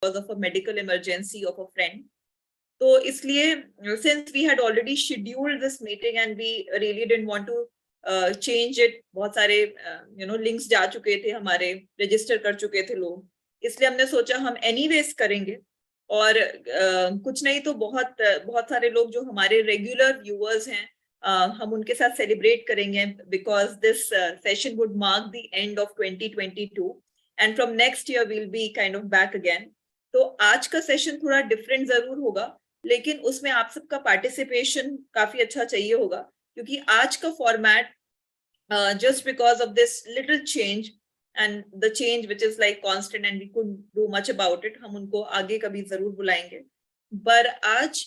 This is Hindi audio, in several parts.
because of a medical emergency of a friend. तो इसलिए since we had already scheduled this meeting and we really didn't want to change it, बहुत सारे links जा चुके थे हमारे, register कर चुके थे लोग, इसलिए हमने सोचा हम anyways करेंगे. और कुछ नहीं तो बहुत सारे लोग जो हमारे regular viewers हैं, हम उनके साथ celebrate करेंगे because this session would mark the end of 2022 and from next year we'll be kind of back again. तो आज का सेशन थोड़ा डिफरेंट जरूर होगा, लेकिन उसमें आप सबका पार्टिसिपेशन काफी अच्छा चाहिए होगा, क्योंकि आज का format just because of this little change and the change which is like constant and we couldn't do much about it, हम उनको आगे कभी जरूर बुलाएंगे. पर आज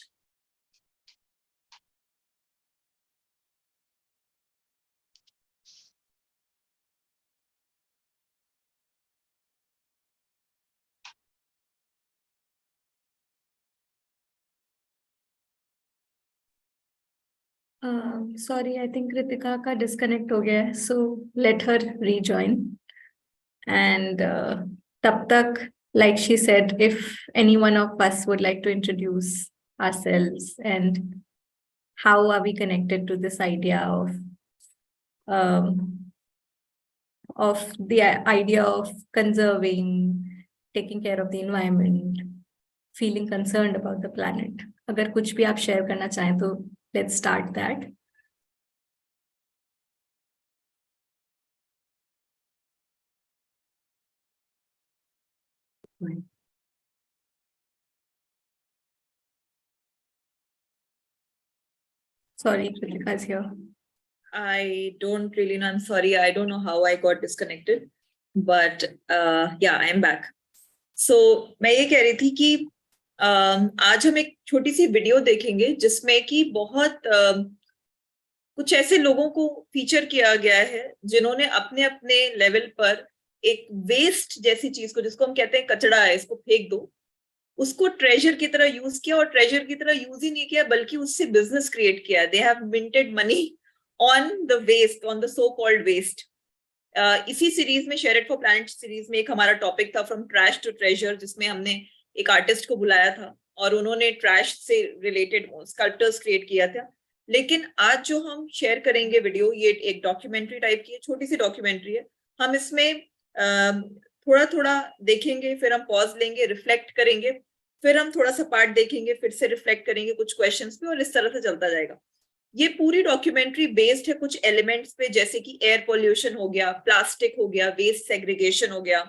Sorry, I think Ritika ka disconnect हो गया है, so let her rejoin. And tab tak, like she said, if any one of us would like to introduce ourselves and how are we connected to this idea of the idea of conserving, taking care of the environment, feeling concerned about the planet. अगर कुछ भी आप share करना चाहें तो let's start that. Sorry, Kritika's here. I don't really know. I'm sorry. I don't know how I got disconnected, but yeah, I am back. So मैं ये कह रही थी कि आज हम एक छोटी सी वीडियो देखेंगे जिसमें कि बहुत कुछ ऐसे लोगों को फीचर किया गया है जिन्होंने अपने अपने लेवल पर एक वेस्ट जैसी चीज को, जिसको हम कहते हैं कचड़ा है, इसको फेंक दो, उसको ट्रेजर की तरह यूज किया, और ट्रेजर की तरह यूज ही नहीं किया बल्कि उससे बिजनेस क्रिएट किया. They have minted money on the waste, on the so called waste. इसी सीरीज में, शेयरइट फॉर प्लैनेट सीरीज में, एक हमारा टॉपिक था फ्रॉम ट्रैश टू ट्रेजर, जिसमें हमने एक आर्टिस्ट को बुलाया था और उन्होंने ट्रैश से रिलेटेड स्कल्पचर्स क्रिएट किया था. लेकिन आज जो हम शेयर करेंगे वीडियो, ये एक डॉक्यूमेंट्री टाइप की है, छोटी सी डॉक्यूमेंट्री है. हम इसमें थोड़ा थोड़ा देखेंगे, फिर हम पॉज लेंगे, रिफ्लेक्ट करेंगे, फिर हम थोड़ा सा पार्ट देखेंगे, फिर से रिफ्लेक्ट करेंगे कुछ क्वेश्चंस पे, और इस तरह से चलता जाएगा. ये पूरी डॉक्यूमेंट्री बेस्ड है कुछ एलिमेंट्स पे, जैसे कि एयर पोल्यूशन हो गया, प्लास्टिक हो गया, वेस्ट सेग्रीगेशन हो गया,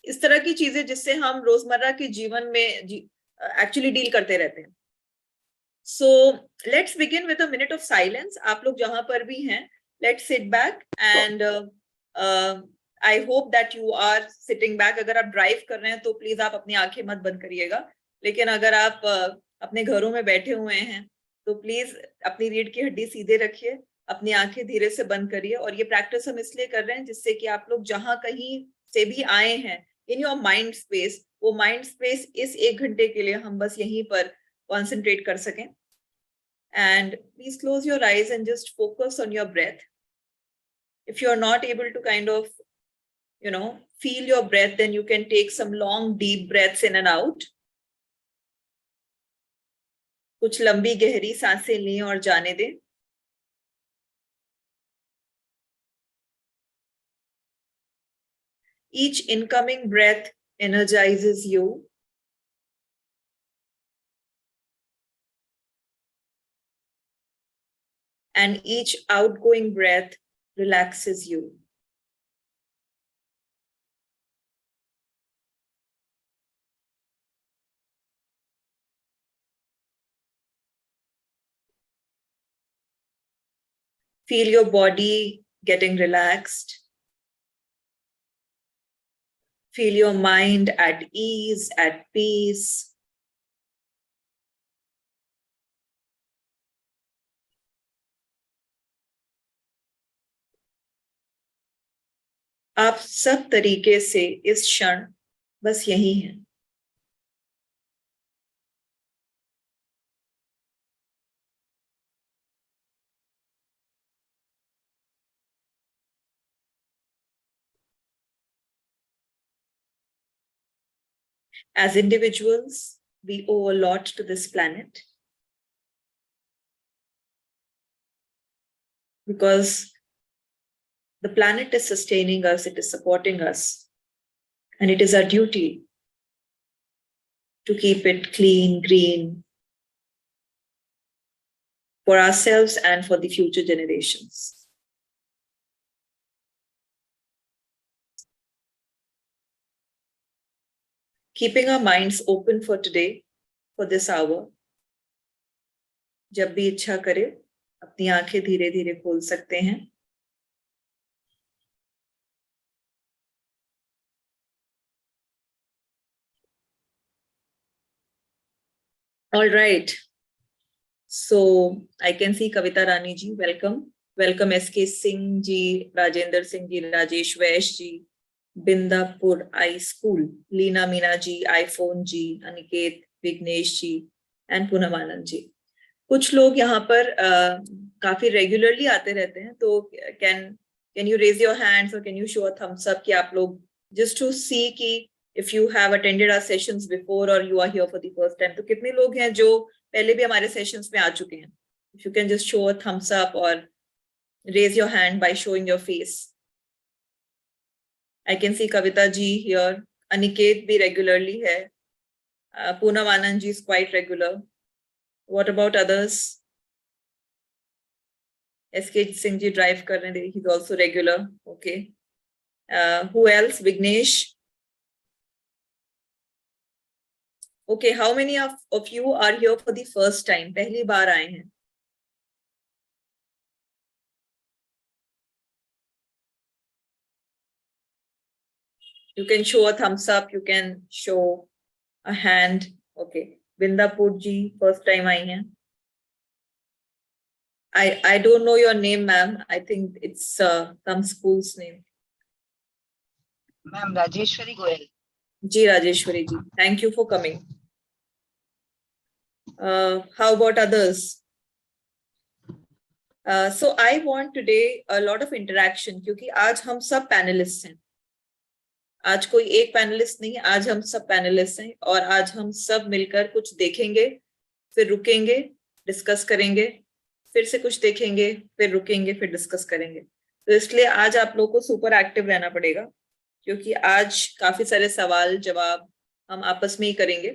इस तरह की चीजें जिससे हम रोजमर्रा के जीवन में एक्चुअली डील करते रहते हैं. So let's begin with a minute of silence. आप लोग जहां पर भी हैं, let's sit back and I hope that you are sitting back. अगर आप ड्राइव कर रहे हैं तो प्लीज आप अपनी आंखें मत बंद करिएगा, लेकिन अगर आप अपने घरों में बैठे हुए हैं तो प्लीज अपनी रीढ़ की हड्डी सीधे रखिए, अपनी आंखें धीरे से बंद करिए. और ये प्रैक्टिस हम इसलिए कर रहे हैं जिससे कि आप लोग जहां कहीं से भी आए हैं इन योर माइंड स्पेस, वो माइंड स्पेस इस 1 घंटे के लिए हम बस यहीं पर कॉन्सेंट्रेट कर सकें. And please close your eyes and just focus on your breath. If you are not able to kind of feel your breath, then you can take some long deep breaths in and out. कुछ लंबी गहरी सांसें लें और जाने दें. Each incoming breath energizes you, and each outgoing breath relaxes you. Feel your body getting relaxed. Feel your mind at ease, at peace. आप सब तरीके से इस क्षण बस यही हैं. As individuals, we owe a lot to this planet because the planet is sustaining us, it is supporting us, and it is our duty to keep it clean, green, for ourselves and for the future generations. Keeping our minds open for today, for this hour, जब भी इच्छा करे अपनी आंखें धीरे धीरे खोल सकते हैं. All right. So I can see Kavita Rani ji, welcome. Welcome SK Singh ji, Rajendra Singh ji, Rajesh Vaish ji, Bindapur I School, Leena Meena ji, iPhone ji, Aniket Vignesh ji, and Poonam Anand ji. कुछ लोग यहाँ पर काफी रेगुलरली आते रहते हैं, तो can you raise your hands or can you show a thumbs up कि आप लोग just to see कि if you have attended our sessions before or you are here for the first time, तो कितने लोग हैं जो पहले भी हमारे sessions में आ चुके हैं? If you can just show a thumbs up or raise your hand by showing your face. I can see Kavita ji here. Aniket bhi regularly hai. Poonam Anand ji is quite regular. What about others? SK Singh ji drive kar rahe hain. He's also regular. Okay. Who else? Vignesh. Okay. How many of you are here for the first time? पहली बार आए हैं. You can show a thumbs up. You can show a hand. Okay. Bindapur ji, first time आई हैं. I don't know your name, ma'am. I think it's some school's name. Ma'am, Rajeshwari Goyal. Ji Rajeshwari ji, thank you for coming. How about others? So I want today a lot of interaction क्योंकि आज हम सब panelists हैं. आज कोई एक पैनलिस्ट नहीं, आज हम सब पैनलिस्ट हैं और आज हम सब मिलकर कुछ देखेंगे, फिर रुकेंगे, डिस्कस करेंगे, फिर से कुछ देखेंगे, फिर रुकेंगे, फिर डिस्कस करेंगे. तो इसलिए आज आप लोगों को सुपर एक्टिव रहना पड़ेगा क्योंकि आज काफी सारे सवाल जवाब हम आपस में ही करेंगे.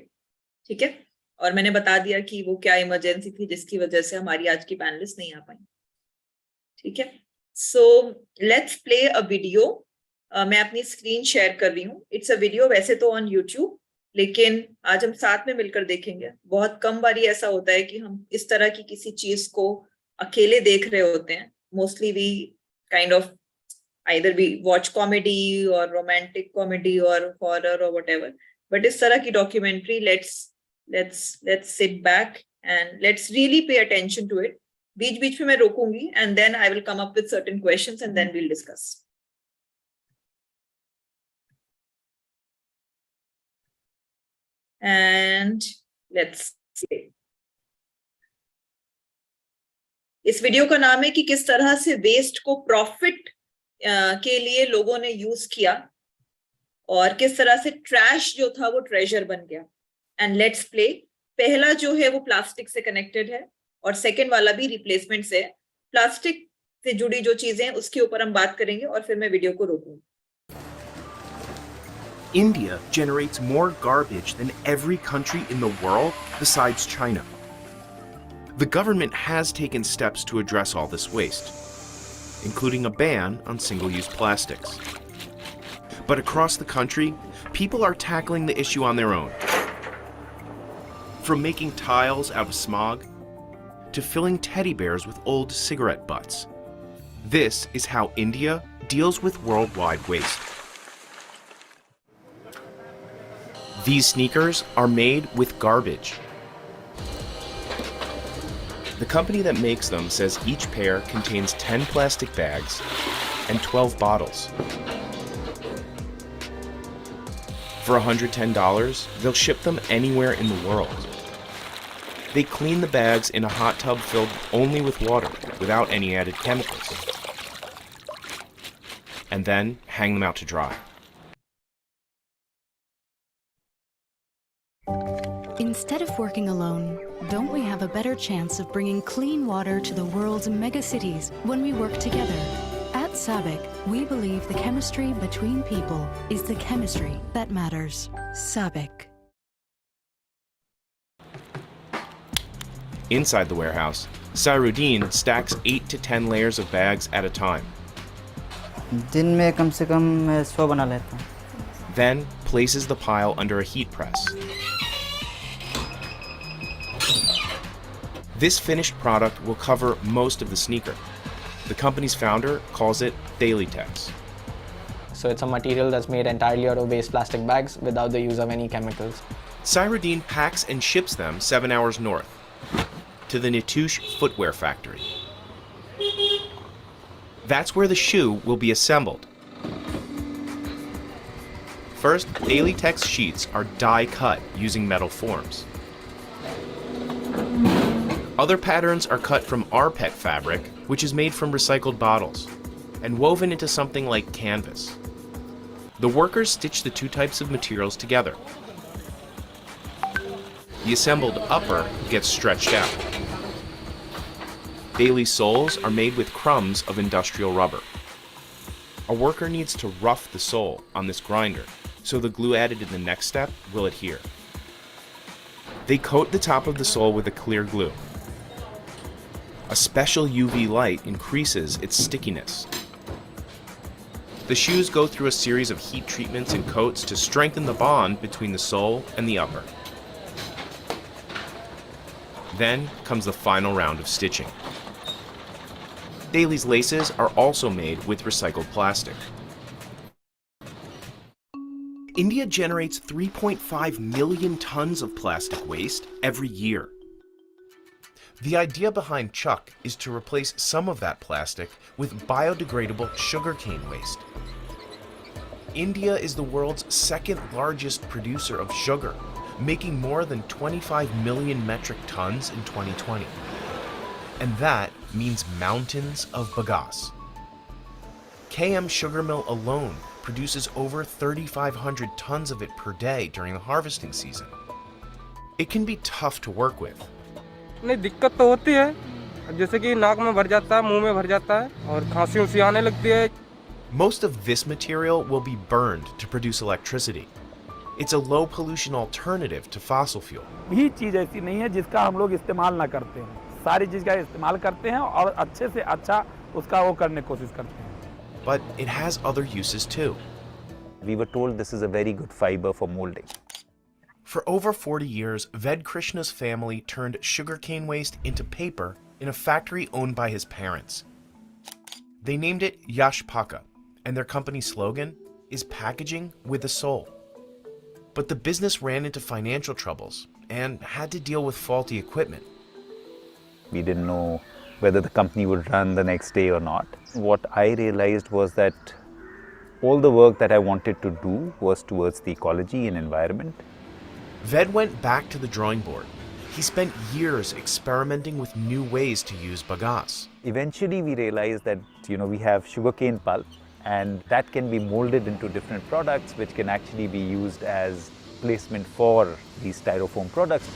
ठीक है. और मैंने बता दिया कि वो क्या इमरजेंसी थी जिसकी वजह से हमारी आज की पैनलिस्ट नहीं आ पाई. ठीक है. So let's play a video. मैं अपनी स्क्रीन शेयर कर रही हूँ. इट्स अ वीडियो वैसे तो ऑन यूट्यूब, लेकिन आज हम साथ में मिलकर देखेंगे. बहुत कम बारी ऐसा होता है कि हम इस तरह की किसी चीज को अकेले देख रहे होते हैं. Mostly we kind of either we watch comedy or romantic comedy or horror or whatever, but इस तरह की documentary let's sit back and let's really pay attention to it. बीच बीच में मैं रोकूंगी and then I will come up with certain questions and then we'll discuss. And let's see. इस वीडियो का नाम है कि किस तरह से वेस्ट को प्रॉफिट के लिए लोगों ने यूज किया और किस तरह से ट्रैश जो था वो ट्रेजर बन गया. And let's play. पहला जो है वो प्लास्टिक से कनेक्टेड है और सेकंड वाला भी रिप्लेसमेंट से है. प्लास्टिक से जुड़ी जो चीजें हैं उसके ऊपर हम बात करेंगे और फिर मैं वीडियो को रोकूंगी. India generates more garbage than every country in the world besides China. The government has taken steps to address all this waste, including a ban on single-use plastics. But across the country, people are tackling the issue on their own. From making tiles out of smog to filling teddy bears with old cigarette butts. This is how India deals with worldwide waste. These sneakers are made with garbage. The company that makes them says each pair contains 10 plastic bags and 12 bottles. For $110, they'll ship them anywhere in the world. They clean the bags in a hot tub filled only with water, without any added chemicals, and then hang them out to dry. Instead of working alone, don't we have a better chance of bringing clean water to the world's megacities when we work together? At SABIC, we believe the chemistry between people is the chemistry that matters. SABIC. Inside the warehouse, Cyrudine stacks 8 to 10 layers of bags at a time, दिन में कम से कम मैं 100 बना लेता हूँ. then places the pile under a heat press. This finished product will cover most of the sneaker. The company's founder calls it Daily-Tex. So it's a material that's made entirely out of waste plastic bags without the use of any chemicals. Cyrudine packs and ships them 7 hours north to the Nitouche footwear factory. That's where the shoe will be assembled. First, Daily-Tex sheets are die-cut using metal forms. Other patterns are cut from rPET fabric, which is made from recycled bottles, and woven into something like canvas. The workers stitch the two types of materials together. The assembled upper gets stretched out. Daily soles are made with crumbs of industrial rubber. A worker needs to rough the sole on this grinder, so the glue added in the next step will adhere. They coat the top of the sole with a clear glue. A special UV light increases its stickiness. The shoes go through a series of heat treatments and coats to strengthen the bond between the sole and the upper. Then comes the final round of stitching. Daily's laces are also made with recycled plastic. India generates 3.5 million tons of plastic waste every year. The idea behind Chuck is to replace some of that plastic with biodegradable sugarcane waste. India is the world's second largest producer of sugar, making more than 25 million metric tons in 2020. And that means mountains of bagasse. KM Sugar Mill alone produces over 3,500 tons of it per day during the harvesting season. It can be tough to work with. नहीं दिक्कत तो होती है जैसे कि नाक में भर जाता है मुंह में भर जाता है और खांसी उसी आने लगती है. Most of this material will be burned to produce electricity. It's a low pollution alternative to fossil fuel. भी चीज ऐसी नहीं है जिसका हम लोग इस्तेमाल ना करते हैं. सारी चीज का इस्तेमाल करते हैं और अच्छे से अच्छा उसका वो करने की कोशिश करते हैं. But it has other uses too. We were told this is a very good fiber for molding. For over 40 years, Ved Krishna's family turned sugarcane waste into paper in a factory owned by his parents. They named it Yash Paka, and their company slogan is packaging with a soul. But the business ran into financial troubles and had to deal with faulty equipment. We didn't know whether the company would run the next day or not. What I realized was that all the work that I wanted to do was towards the ecology and environment. Ved went back to the drawing board. He spent years experimenting with new ways to use bagasse. Eventually we realized that we have sugarcane pulp, and that can be molded into different products which can actually be used as placement for these styrofoam products.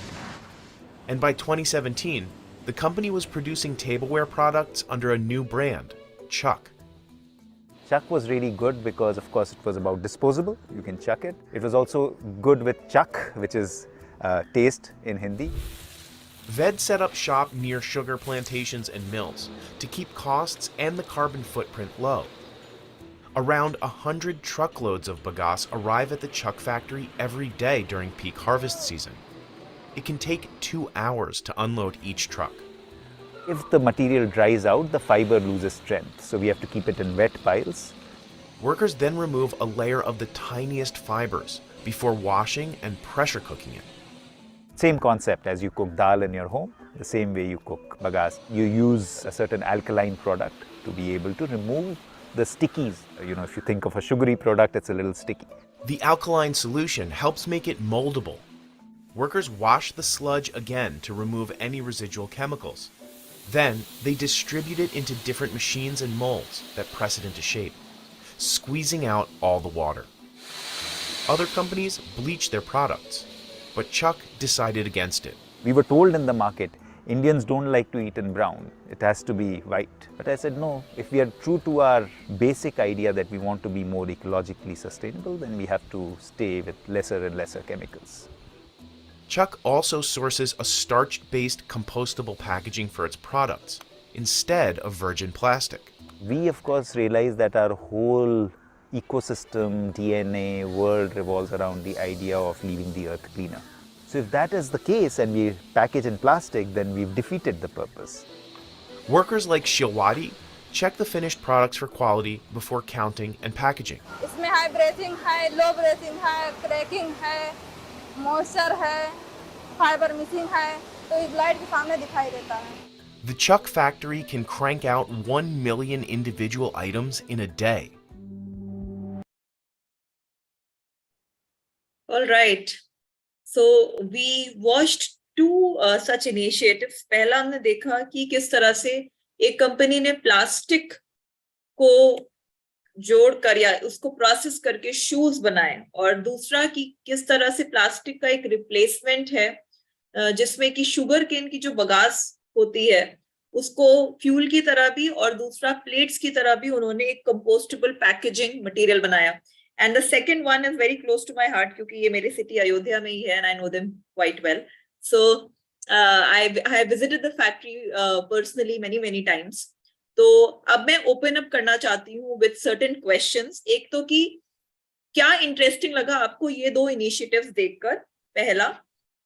And by 2017, the company was producing tableware products under a new brand, Chuck. Chuck was really good because, of course, it was about disposable. You can chuck it. It was also good with chuck, which is taste in Hindi. Ved set up shop near sugar plantations and mills to keep costs and the carbon footprint low. Around 100 truckloads of bagasse arrive at the Chuck factory every day during peak harvest season. It can take 2 hours to unload each truck. If the material dries out, the fiber loses strength, so we have to keep it in wet piles. Workers then remove a layer of the tiniest fibers before washing and pressure cooking it. Same concept as you cook dal in your home, the same way you cook bagasse. You use a certain alkaline product to be able to remove the stickies. If you think of a sugary product, it's a little sticky. The alkaline solution helps make it moldable. Workers wash the sludge again to remove any residual chemicals. Then, they distribute it into different machines and molds that press it into shape, squeezing out all the water. Other companies bleach their products. but Chuck decided against it. We were told in the market, Indians don't like to eat in brown, it has to be white. But I said no, if we are true to our basic idea that we want to be more ecologically sustainable, then we have to stay with lesser and lesser chemicals. Chuck also sources a starch-based compostable packaging for its products, instead of virgin plastic. We of course realize that our whole ecosystem, DNA, world revolves around the idea of leaving the earth cleaner. So if that is the case and we package in plastic, then we've defeated the purpose. Workers like Shilwadi check the finished products for quality before counting and packaging. इसमें हाई ब्रेथिंग है, लो ब्रेथिंग है, क्रैकिंग है, मॉइस्चर है, फाइबर मिसिंग है, तो इस लाइट के सामने दिखाई देता है. The Chuck factory can crank out 1 million individual items in a day. All right. So we watched two such initiatives. पहला हमने देखा कि किस तरह से एक कंपनी ने प्लास्टिक को जोड़कर या उसको प्रोसेस करके शूज बनाए, और दूसरा कि किस तरह से प्लास्टिक का एक रिप्लेसमेंट है जिसमें कि शुगर केन की जो बगास होती है उसको फ्यूल की तरह भी और दूसरा प्लेट्स की तरह भी उन्होंने एक कंपोस्टेबल पैकेजिंग मटेरियल बनाया. And the second one is very close to my heart क्योंकि ये मेरे सिटी अयोध्या में ही है and I know them quite well. So I have visited the factory personally many times. तो अब मैं open up करना चाहती हूँ with certain questions. एक तो कि क्या इंटरेस्टिंग लगा आपको ये दो इनिशिएटिव्स देखकर, पहला,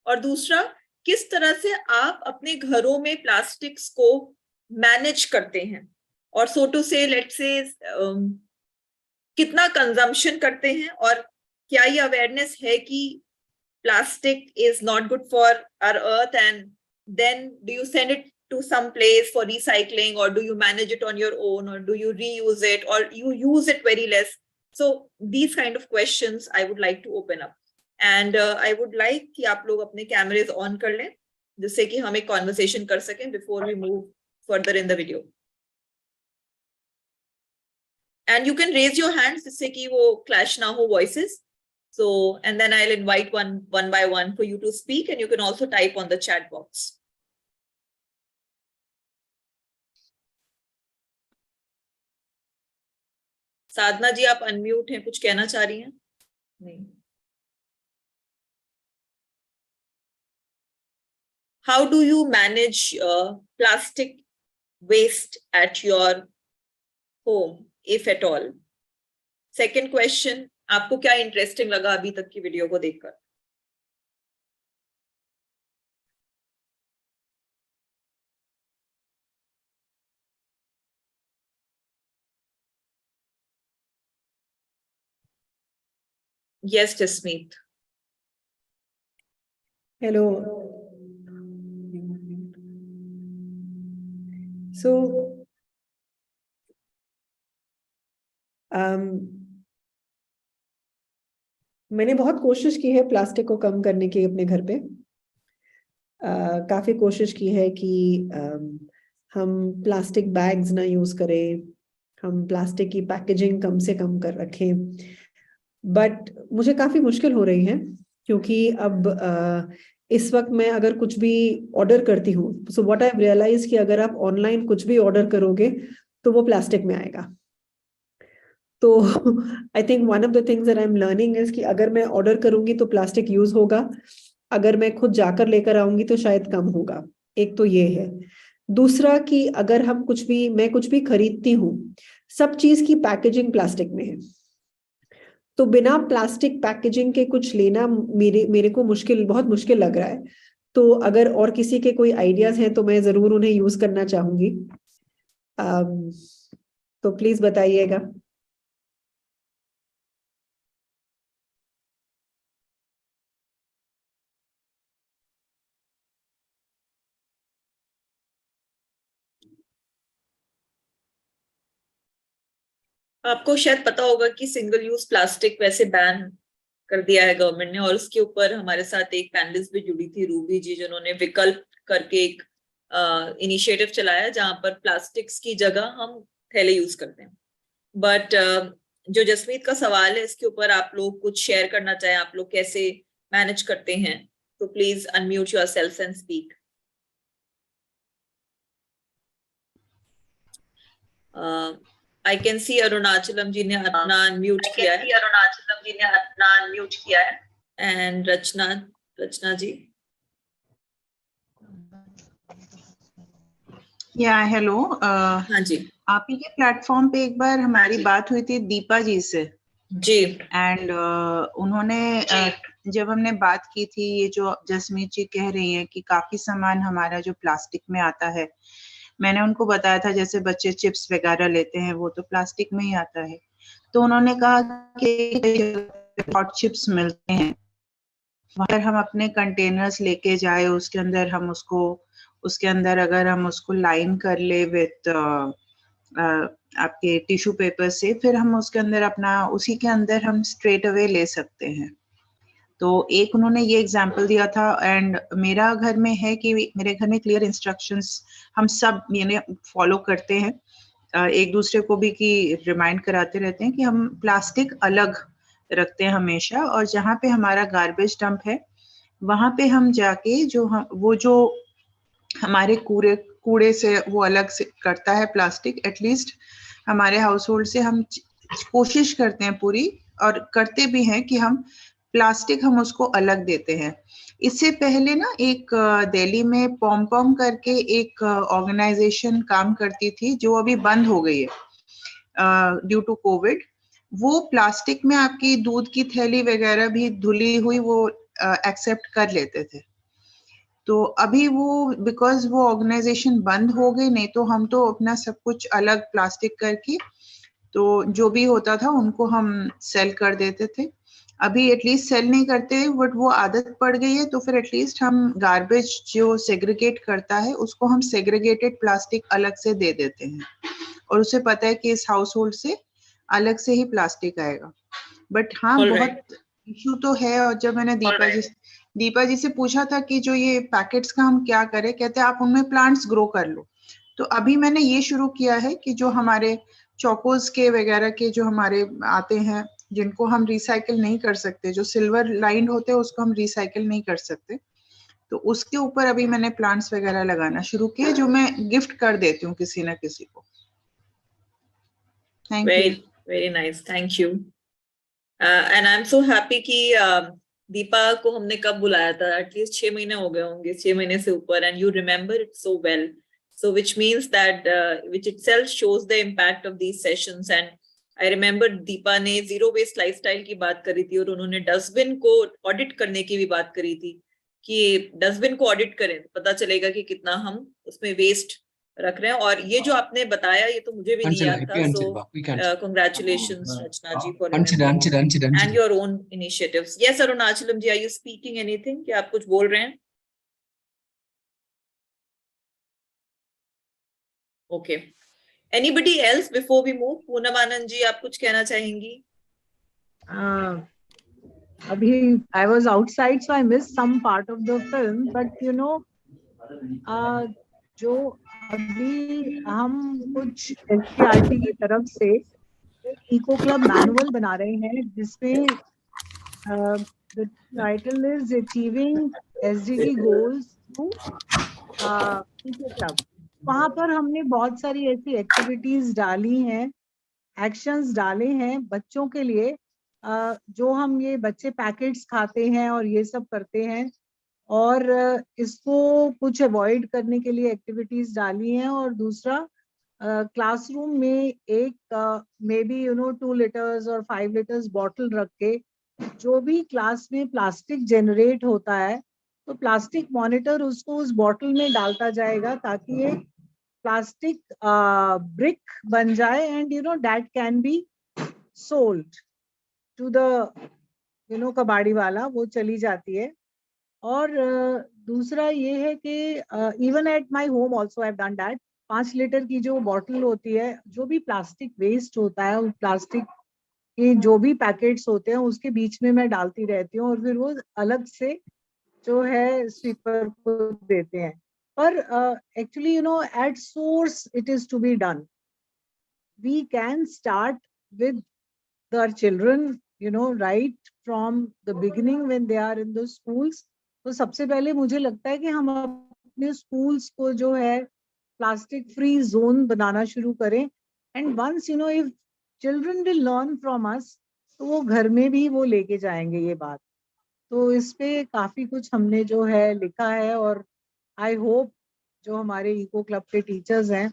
और दूसरा किस तरह से आप अपने घरों में प्लास्टिक्स को मैनेज करते हैं और सो टू से लेट्स से कितना कंजम्पशन करते हैं, और क्या ये अवेयरनेस है कि plastic is not good for our earth, and then do you send it to some place for recycling, or do you manage it on your own, or do you reuse it, or you use it very less? So these kind of questions I would like to open up, and I would like कि आप लोग अपने cameras on कर लें जिससे कि हम एक conversation कर सकें before we move further in the video. And you can raise your hands जिससे कि वो clash ना हो voices. So and then I'll invite one by one for you to speak, and you can also type on the chat box. साधना जी आप अनम्यूट हैं, कुछ कहना चाह रही हैं? नहीं. How do you manage plastic waste at your home, if at all? Second question, आपको क्या इंटरेस्टिंग लगा अभी तक की वीडियो को देखकर? Yes, Jasmeet. Hello. So, मैंने बहुत कोशिश की है प्लास्टिक को कम करने की अपने घर पे. काफी कोशिश की है कि हम प्लास्टिक बैग्स ना यूज करें, हम प्लास्टिक की पैकेजिंग कम से कम कर रखें. बट मुझे काफी मुश्किल हो रही है क्योंकि अब इस वक्त मैं अगर कुछ भी ऑर्डर करती हूँ, so what I have realize कि अगर आप ऑनलाइन कुछ भी ऑर्डर करोगे तो वो प्लास्टिक में आएगा. तो I think one of the things that I am learning is कि अगर मैं ऑर्डर करूंगी तो प्लास्टिक यूज होगा, अगर मैं खुद जाकर लेकर आऊंगी तो शायद कम होगा. एक तो ये है. दूसरा कि अगर हम मैं कुछ भी खरीदती हूँ, सब चीज की पैकेजिंग प्लास्टिक में है, तो बिना प्लास्टिक पैकेजिंग के कुछ लेना मेरे को बहुत मुश्किल लग रहा है. तो अगर और किसी के कोई आइडियाज हैं तो मैं जरूर उन्हें यूज करना चाहूंगी. तो प्लीज बताइएगा. आपको शायद पता होगा कि सिंगल यूज प्लास्टिक वैसे बैन कर दिया है गवर्नमेंट ने, और उसके ऊपर हमारे साथ एक पैनलिस्ट भी जुड़ी थी, रूबी जी, जिन्होंने विकल्प करके एक इनिशिएटिव चलाया जहां पर प्लास्टिक्स की जगह हम थैले यूज करते हैं. बट जो जसमीत का सवाल है इसके ऊपर आप लोग कुछ शेयर करना चाहें, आप लोग कैसे मैनेज करते हैं So please unmute yourselves and speak. I can see Arunachalam ji ने अपना unmute किया है. Arunachalam ji ने अपना unmute किया है. And Rachna ji. या हेलो हाँ जी. आप ही के प्लेटफॉर्म पे एक बार हमारी बात हुई थी दीपा जी से जी. एंड उन्होंने जब हमने बात की थी, ये जो जसमीत जी कह रही हैं कि काफी सामान हमारा जो प्लास्टिक में आता है, मैंने उनको बताया था जैसे बच्चे चिप्स वगैरह लेते हैं वो तो प्लास्टिक में ही आता है। तो उन्होंने कहा कि हॉट चिप्स मिलते हैं, अगर हम अपने कंटेनर्स लेके जाए उसके अंदर अगर हम उसको लाइन कर ले विथ आपके टिश्यू पेपर से, फिर हम उसके अंदर उसी के अंदर हम स्ट्रेट अवे ले सकते हैं। तो एक उन्होंने ये एग्जांपल दिया था एंड मेरा घर में है कि मेरे घर में क्लियर इंस्ट्रक्शंस हम सब यानी फॉलो करते हैं, एक दूसरे को भी कि रिमाइंड कराते रहते हैं कि हम प्लास्टिक अलग रखते हैं हमेशा, और जहाँ पे हमारा गार्बेज डंप है वहाँ पे हम जाके वो जो हमारे कूड़े से वो अलग से करता है प्लास्टिक, एटलीस्ट हमारे हाउस होल्ड से हम कोशिश करते हैं पूरी, और करते भी हैं कि हम प्लास्टिक हम उसको अलग देते हैं। इससे पहले ना एक दिल्ली में पॉम पॉम करके एक ऑर्गेनाइजेशन काम करती थी जो अभी बंद हो गई है ड्यू टू कोविड। वो प्लास्टिक में आपकी दूध की थैली वगैरह भी धुली हुई वो एक्सेप्ट कर लेते थे। तो अभी वो बिकॉज वो ऑर्गेनाइजेशन बंद हो गई, नहीं तो हम तो अपना सब कुछ अलग प्लास्टिक करके तो जो भी होता था उनको हम सेल कर देते थे। अभी एटलीस्ट सेल नहीं करते, बट वो आदत पड़ गई है, तो फिर एटलीस्ट हम गार्बेज जो सेग्रीगेट करता है उसको हम सेग्रीगेटेड प्लास्टिक अलग से दे देते हैं, और उसे पता है कि इस हाउस होल्ड से अलग से ही प्लास्टिक आएगा। बट हाँ बहुत इशू तो है। और जब मैंने दीपा जी से पूछा था कि जो ये पैकेट्स का हम क्या करें, कहते हैं आप उनमें प्लांट्स ग्रो कर लो। तो अभी मैंने ये शुरू किया है कि जो हमारे चौकोस के वगैरह के जो हमारे आते हैं जिनको हम रिसाइकिल नहीं कर सकते, जो सिल्वर लाइंड होते हैं उसको हम रिसाइकिल नहीं कर सकते, तो उसके ऊपर अभी मैंने प्लांट्स वगैरह लगाना शुरू किए जो मैं गिफ्ट कर देती हूँ किसी ना किसी को। Thank you. Very nice, thank you. And I am so happy कि दीपा को हमने कब बुलाया था, एटलीस्ट 6 महीने हो गए होंगे, 6 महीने से ऊपर, and you remember it so well, so which means that which itself shows the impact of these sessions. And I remember Deepa ने जीरो वेस्ट लाइफस्टाइल की बात करी थी, और उन्होंने डस्टबिन को ऑडिट करने की भी बात करी थी कि डस्टबिन को ऑडिट करें, पता चलेगा कि कितना हम उसमें वेस्ट रख रहे हैं। और ये जो आपने बताया ये तो मुझे भी नहीं याद था, so congratulations Rachna ji for remembering and your own initiatives. Yes Arunachalam ji, are you speaking anything? क्या आप कुछ बोल रहे हैं? Okay. Anybody else before we move? Poonam Anand ji, आप कुछ कहना चाहेंगी? अभी I was outside, so I missed some part of the film, but you know, जो अभी हम कुछ SRED की तरफ से इको क्लब मैनुअल बना रहे हैं जिसमें the title is Achieving SDG Goals through eco club. वहां पर हमने बहुत सारी ऐसी एक्टिविटीज डाली हैं, एक्शंस डाले हैं बच्चों के लिए, जो हम ये बच्चे पैकेट्स खाते हैं और ये सब करते हैं, और इसको कुछ अवॉइड करने के लिए एक्टिविटीज डाली हैं। और दूसरा क्लासरूम में एक मे बी 2 लीटर्स और 5 लीटर्स बॉटल रख के जो भी क्लास में प्लास्टिक जनरेट होता है तो प्लास्टिक मॉनिटर उसको उस बॉटल में डालता जाएगा ताकि ये प्लास्टिक ब्रिक बन जाए, and that can be sold to the कबाड़ी वाला, वो चली जाती है। और दूसरा ये है कि even at my home also I have done that. 5 litre की जो बॉटल होती है, जो भी प्लास्टिक वेस्ट होता है, प्लास्टिक के जो भी पैकेट्स होते हैं उसके बीच में मैं डालती रहती हूँ, और फिर वो अलग से जो है स्वीपर को देते हैं। पर actually at source it is to be done. We can start with our children, right from the beginning when they are in the schools, तो सबसे पहले मुझे लगता है कि हम अपने स्कूल्स को जो है प्लास्टिक फ्री जोन बनाना शुरू करें, and once you know if children will learn from us, तो वो घर में भी वो लेके जाएंगे ये बात। तो इस पे काफी कुछ हमने जो है लिखा है, और आई होप जो हमारे इको क्लब के टीचर्स हैं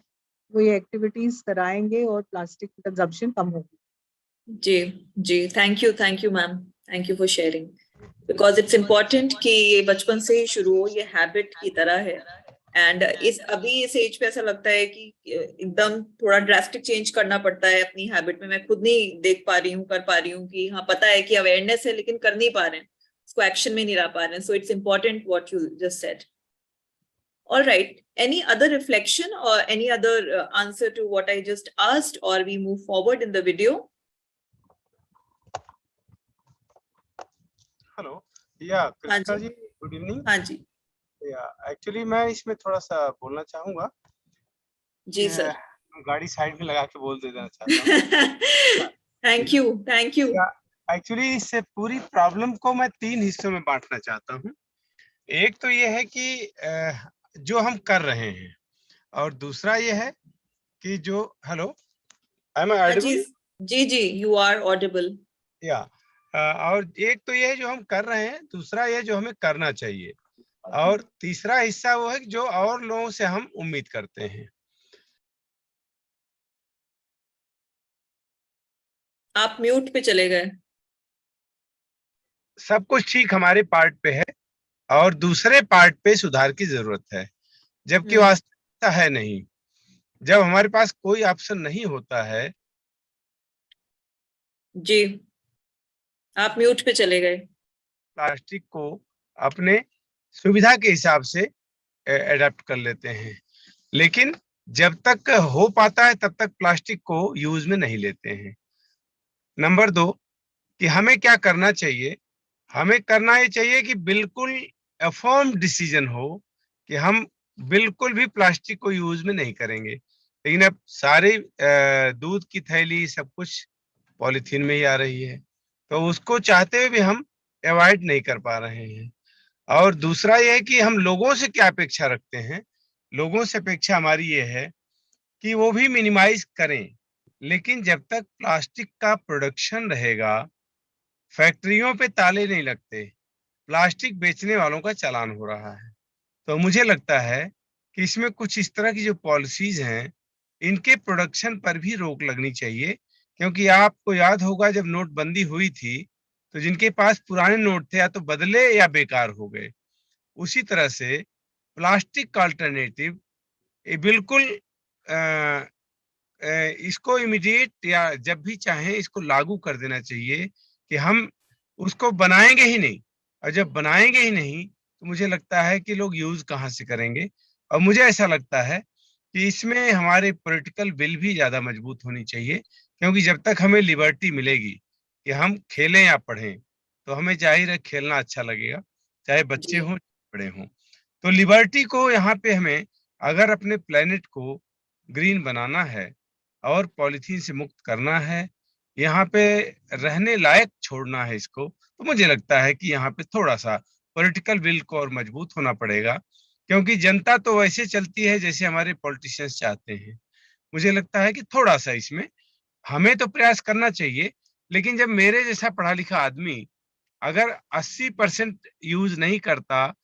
वो ये एक्टिविटीज कराएंगे और प्लास्टिक कंजप्शन कम होगी। जी, thank you ma'am, thank you for sharing, because it's important कि ये बचपन से ही शुरू हो, ये हैबिट की तरह है। एंड इस एज पे ऐसा लगता है कि एकदम थोड़ा ड्रास्टिक चेंज करना पड़ता है अपनी हैबिट में। मैं खुद नहीं देख पा रही हूँ, कर पा रही हूँ कि हाँ पता है कि अवेयरनेस है लेकिन कर नहीं पा रहे हैं, उसको एक्शन में नहीं ला पा रहे हैं। So it's important what you just said. All right. Any other reflection or any other answer to what I just asked, or we move forward in the video? Hello या कृष्णा जी, गुड इवनिंग। हाँ जी। या एक्चुअली मैं इसमें थोड़ा सा बोलना चाहूँगा। जी सर। गाड़ी साइड में लगा के बोल देना चाहता हूँ। Thank you. एक्चुअली इस पूरी प्रॉब्लम को मैं 3 हिस्सों में बांटना चाहता हूँ। एक तो ये है कि जो हम कर रहे हैं, और दूसरा ये है कि जो हेलो एम आई ऑडिबल? जी, यू आर ऑडिबल। या और एक तो ये है जो हम कर रहे हैं, दूसरा ये जो हमें करना चाहिए, और तीसरा हिस्सा वो है कि जो और लोगों से हम उम्मीद करते हैं। आप म्यूट पे चले गए। सब कुछ ठीक हमारे पार्ट पे है और दूसरे पार्ट पे सुधार की जरूरत है, जबकि वास्तविकता है नहीं। जब हमारे पास कोई ऑप्शन नहीं होता है। जी, आप म्यूट पे चले गए। प्लास्टिक को अपने सुविधा के हिसाब से एडाप्ट कर लेते हैं, लेकिन जब तक हो पाता है तब तक प्लास्टिक को यूज में नहीं लेते हैं। नंबर 2 कि हमें क्या करना चाहिए। हमें करना ये चाहिए कि बिल्कुल अफर्म डिसीजन हो कि हम बिल्कुल भी प्लास्टिक को यूज में नहीं करेंगे। लेकिन अब सारे दूध की थैली सब कुछ पॉलीथीन में ही आ रही है, तो उसको चाहते हुए भी हम अवॉइड नहीं कर पा रहे हैं। और दूसरा ये है कि हम लोगों से क्या अपेक्षा रखते हैं। लोगों से अपेक्षा हमारी ये है कि वो भी मिनिमाइज करें, लेकिन जब तक प्लास्टिक का प्रोडक्शन रहेगा, फैक्ट्रियों पे ताले नहीं लगते, प्लास्टिक बेचने वालों का चालान हो रहा है। तो मुझे लगता है कि इसमें कुछ इस तरह की जो पॉलिसीज हैं, इनके प्रोडक्शन पर भी रोक लगनी चाहिए। क्योंकि आपको याद होगा जब नोटबंदी हुई थी, तो जिनके पास पुराने नोट थे या तो बदले या बेकार हो गए। उसी तरह से प्लास्टिक का अल्टरनेटिव बिल्कुल इसको इमीडिएट या जब भी चाहें इसको लागू कर देना चाहिए कि हम उसको बनाएंगे ही नहीं। और जब बनाएंगे ही नहीं तो मुझे लगता है कि लोग यूज कहाँ से करेंगे। और मुझे ऐसा लगता है कि इसमें हमारे पॉलिटिकल विल भी ज्यादा मजबूत होनी चाहिए, क्योंकि जब तक हमें लिबर्टी मिलेगी कि हम खेलें या पढ़ें, तो हमें जाहिर है खेलना अच्छा लगेगा, चाहे बच्चे हों बड़े हों। तो लिबर्टी को यहाँ पे हमें अगर अपने प्लेनेट को ग्रीन बनाना है और पॉलिथीन से मुक्त करना है, यहाँ पे रहने लायक छोड़ना है इसको, तो मुझे लगता है कि यहाँ पे थोड़ा सा पॉलिटिकल विल को और मजबूत होना पड़ेगा। क्योंकि जनता तो वैसे चलती है जैसे हमारे पॉलिटिशियंस चाहते हैं। मुझे लगता है कि थोड़ा सा इसमें हमें तो प्रयास करना चाहिए, लेकिन जब मेरे जैसा पढ़ा लिखा आदमी अगर 80% यूज नहीं करता,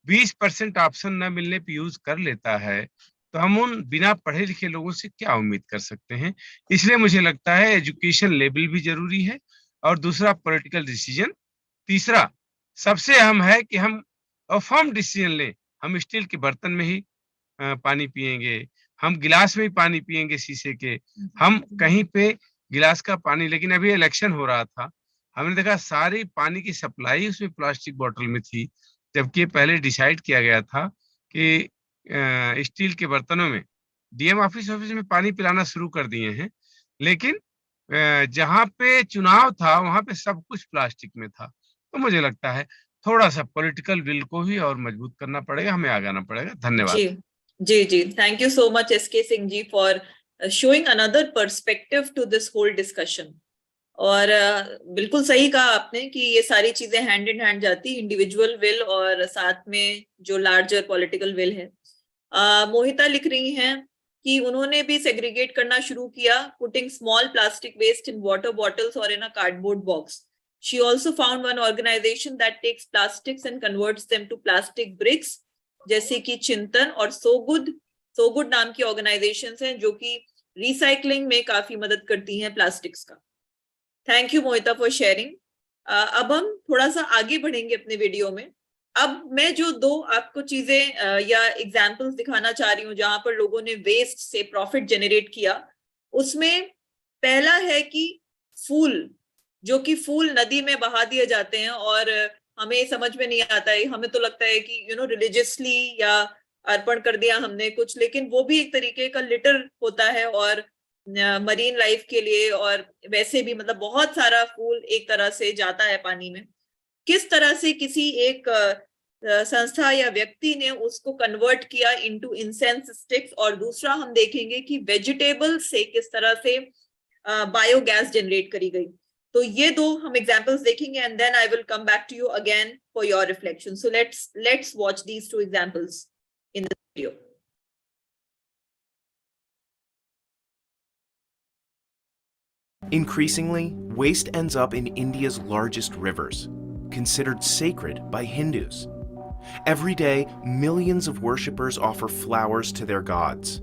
20% ऑप्शन न मिलने पे यूज कर लेता है, तो हम उन बिना पढ़े लिखे लोगों से क्या उम्मीद कर सकते हैं। इसलिए मुझे लगता है एजुकेशन लेवल भी जरूरी है, और दूसरा पॉलिटिकल डिसीजन, तीसरा सबसे अहम है कि हम फर्म डिसीजन लें। हम स्टील के बर्तन में ही पानी पिएंगे, हम गिलास में ही पानी पिएंगे शीशे के, हम कहीं पे गिलास का पानी। लेकिन अभी इलेक्शन हो रहा था, हमने देखा सारी पानी की सप्लाई उसमें प्लास्टिक बोतल में थी, जबकि पहले डिसाइड किया गया था कि स्टील के बर्तनों में। डीएम ऑफिस में पानी पिलाना शुरू कर दिए हैं, लेकिन जहाँ पे चुनाव था वहां पे सब कुछ प्लास्टिक में था। तो मुझे लगता है थोड़ा सा पॉलिटिकल विल को भी और मजबूत करना पड़ेगा, हमें आगे आना पड़ेगा। धन्यवाद। जी, thank you so much SK Singh ji for showing another perspective to this whole discussion. और बिल्कुल सही कहा आपने कि ये सारी चीजें हैंड इन हैंड जाती, इंडिविजुअल विल और साथ में जो लार्जर पॉलिटिकल विल है। मोहिता लिख रही हैं कि उन्होंने भी सेग्रीगेट करना शुरू किया, putting small plastic waste in water bottles और in a cardboard box. She also found one organization that takes plastics and converts them to plastic bricks, जैसे कि चिंतन और सो गुड नाम की ऑर्गेनाइजेशंस हैं जो कि रिसाइकलिंग में काफी मदद करती हैं प्लास्टिक्स का. Thank you Mohita for sharing. अब हम थोड़ा सा आगे बढ़ेंगे अपने वीडियो में. अब मैं जो दो आपको चीजें या एग्जाम्पल्स दिखाना चाह रही हूँ जहां पर लोगों ने वेस्ट से प्रॉफिट जनरेट किया, उसमें पहला है कि फूल, जो कि फूल नदी में बहा दिए जाते हैं और हमें समझ में नहीं आता है, हमें तो लगता है कि रिलीजियसली या अर्पण कर दिया हमने कुछ, लेकिन वो भी एक तरीके का लिटर होता है और मरीन लाइफ के लिए और वैसे भी मतलब बहुत सारा फूल एक तरह से जाता है पानी में. किस तरह से किसी एक संस्था या व्यक्ति ने उसको कन्वर्ट किया इनटू इंसेंस स्टिक्स, और दूसरा हम देखेंगे कि वेजिटेबल से किस तरह से बायोगैस जनरेट करी गई. तो ये दो हम एग्जांपल्स देखेंगे and then I will come back to you again for your reflection. So let's watch these two examples in the video. Increasingly, waste ends up in India's largest rivers, considered sacred by Hindus. Every day, millions of worshippers offer flowers to their gods.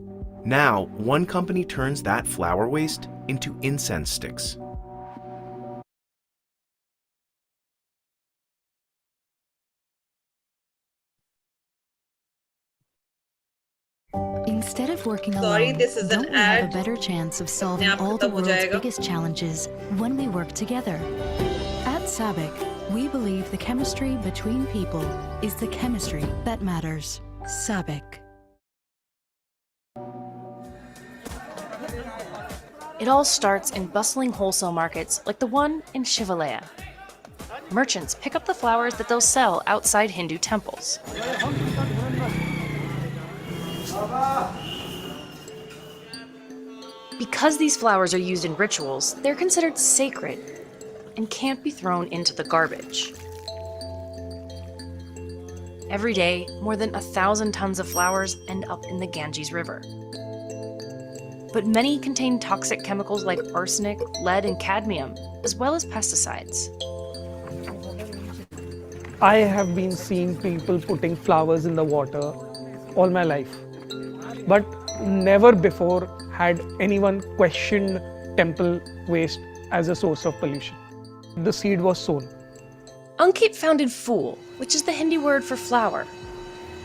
Now, one company turns that flower waste into incense sticks. Instead of working Sorry, alone, this is an don't we have a ad. better chance of solving आप all the खत्म हो world's जाएगा. biggest challenges when we work together? At SABIC, we believe the chemistry between people is the chemistry that matters. SABIC. It all starts in bustling wholesale markets like the one in Shivalaya. Merchants pick up the flowers that they'll sell outside Hindu temples. Because these flowers are used in rituals, they're considered sacred and can't be thrown into the garbage. Every day, more than 1,000 tons of flowers end up in the Ganges River. But many contain toxic chemicals like arsenic, lead, and cadmium, as well as pesticides. I have been seeing people putting flowers in the water all my life, but never before had anyone questioned temple waste as a source of pollution. The seed was sown. Ankit founded Fool, which is the Hindi word for flower.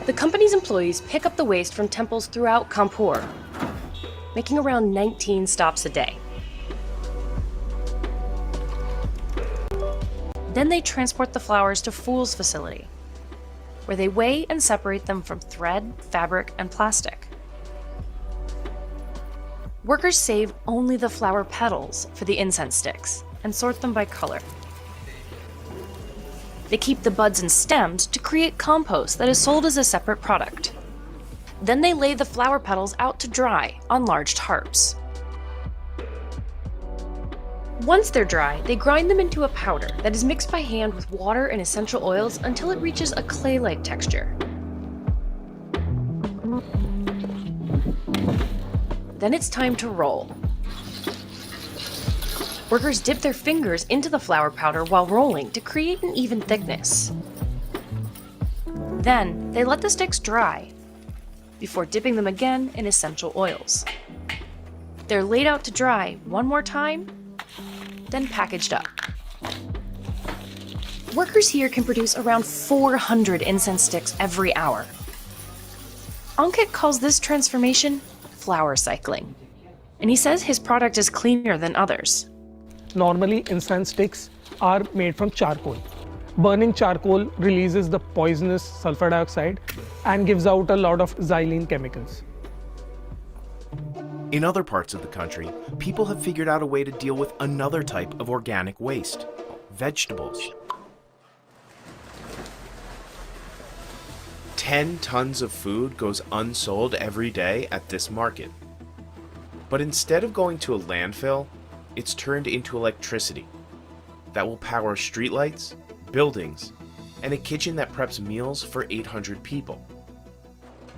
The company's employees pick up the waste from temples throughout Kanpur, making around 19 stops a day. Then they transport the flowers to Fool's facility, where they weigh and separate them from thread, fabric, and plastic. Workers save only the flower petals for the incense sticks and sort them by color. They keep the buds and stems to create compost that is sold as a separate product. Then they lay the flower petals out to dry on large tarps. Once they're dry, they grind them into a powder that is mixed by hand with water and essential oils until it reaches a clay-like texture. Then it's time to roll. Workers dip their fingers into the flour powder while rolling to create an even thickness. Then, they let the sticks dry before dipping them again in essential oils. They're laid out to dry one more time, then packaged up. Workers here can produce around 400 incense sticks every hour. Ankit calls this transformation flower cycling, and he says his product is cleaner than others. Normally, incense sticks are made from charcoal. Burning charcoal releases the poisonous sulfur dioxide and gives out a lot of xylene chemicals. In other parts of the country, people have figured out a way to deal with another type of organic waste: vegetables. 10 tons of food goes unsold every day at this market. But instead of going to a landfill, it's turned into electricity that will power streetlights, buildings, and a kitchen that preps meals for 800 people.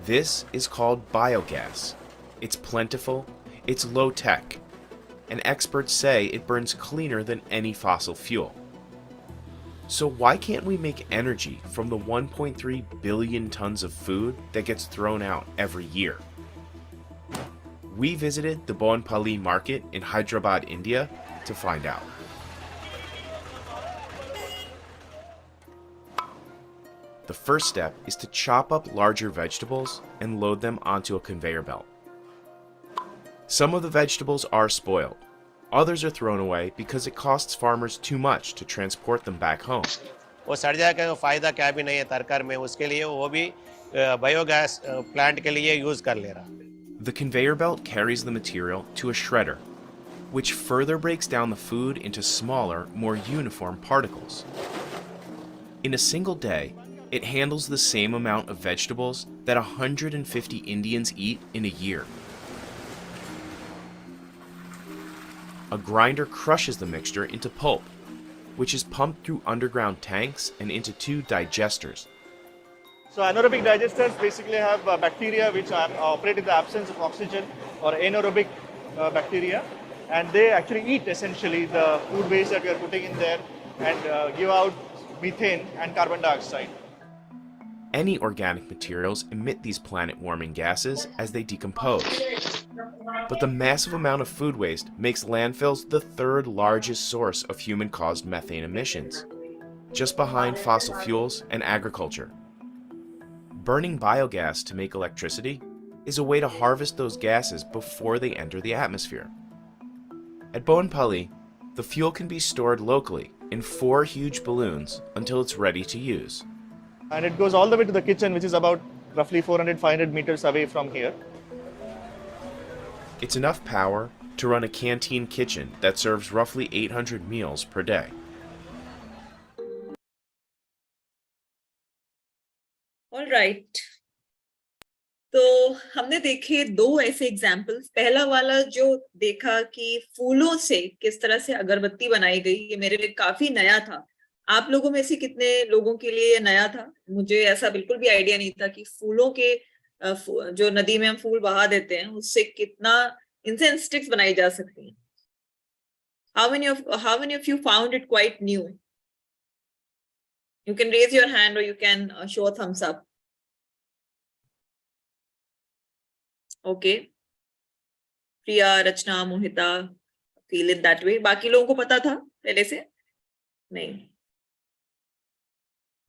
This is called biogas. It's plentiful, it's low-tech, and experts say it burns cleaner than any fossil fuel. So why can't we make energy from the 1.3 billion tons of food that gets thrown out every year? We visited the Bonpali market in Hyderabad, India to find out. The first step is to chop up larger vegetables and load them onto a conveyor belt. Some of the vegetables are spoiled. Others are thrown away because it costs farmers too much to transport them back home. वो सड़ जाएगा, फायदा क्या भी नहीं है तरकारी में, उसके लिए वो भी बायोगैस प्लांट के लिए यूज कर ले रहा. The conveyor belt carries the material to a shredder, which further breaks down the food into smaller, more uniform particles. In a single day, it handles the same amount of vegetables that 150 Indians eat in a year. A grinder crushes the mixture into pulp, which is pumped through underground tanks and into two digesters. So anaerobic digesters basically have bacteria which operate in the absence of oxygen, or anaerobic bacteria, and they actually eat essentially the food waste that we are putting in there and give out methane and carbon dioxide. Any organic materials emit these planet-warming gases as they decompose. But the massive amount of food waste makes landfills the third largest source of human-caused methane emissions, just behind fossil fuels and agriculture. Burning biogas to make electricity is a way to harvest those gases before they enter the atmosphere. At Bonpali, the fuel can be stored locally in 4 huge balloons until it's ready to use. And it goes all the way to the kitchen, which is about roughly 400-500 meters away from here. It's enough power to run a canteen kitchen that serves roughly 800 meals per day. All right. तो हमने देखे 2 ऐसे एग्जाम्पल्स. पहला वाला जो देखा कि फूलों से किस तरह से अगरबत्ती बनाई गई, ये मेरे लिए काफी नया था. आप लोगों में से कितने लोगों के लिए ये नया था? मुझे ऐसा बिल्कुल भी आइडिया नहीं था कि फूलों के जो नदी में हम फूल बहा देते हैं उससे कितना इंसेंस स्टिक्स बनाई जा सकती हैं. How many of you found it quite new? You can raise your hand or you can show a thumbs up. Okay. Priya, Rachna, Mohita feel it that way. बाकी लोगों को पता था पहले से? नहीं.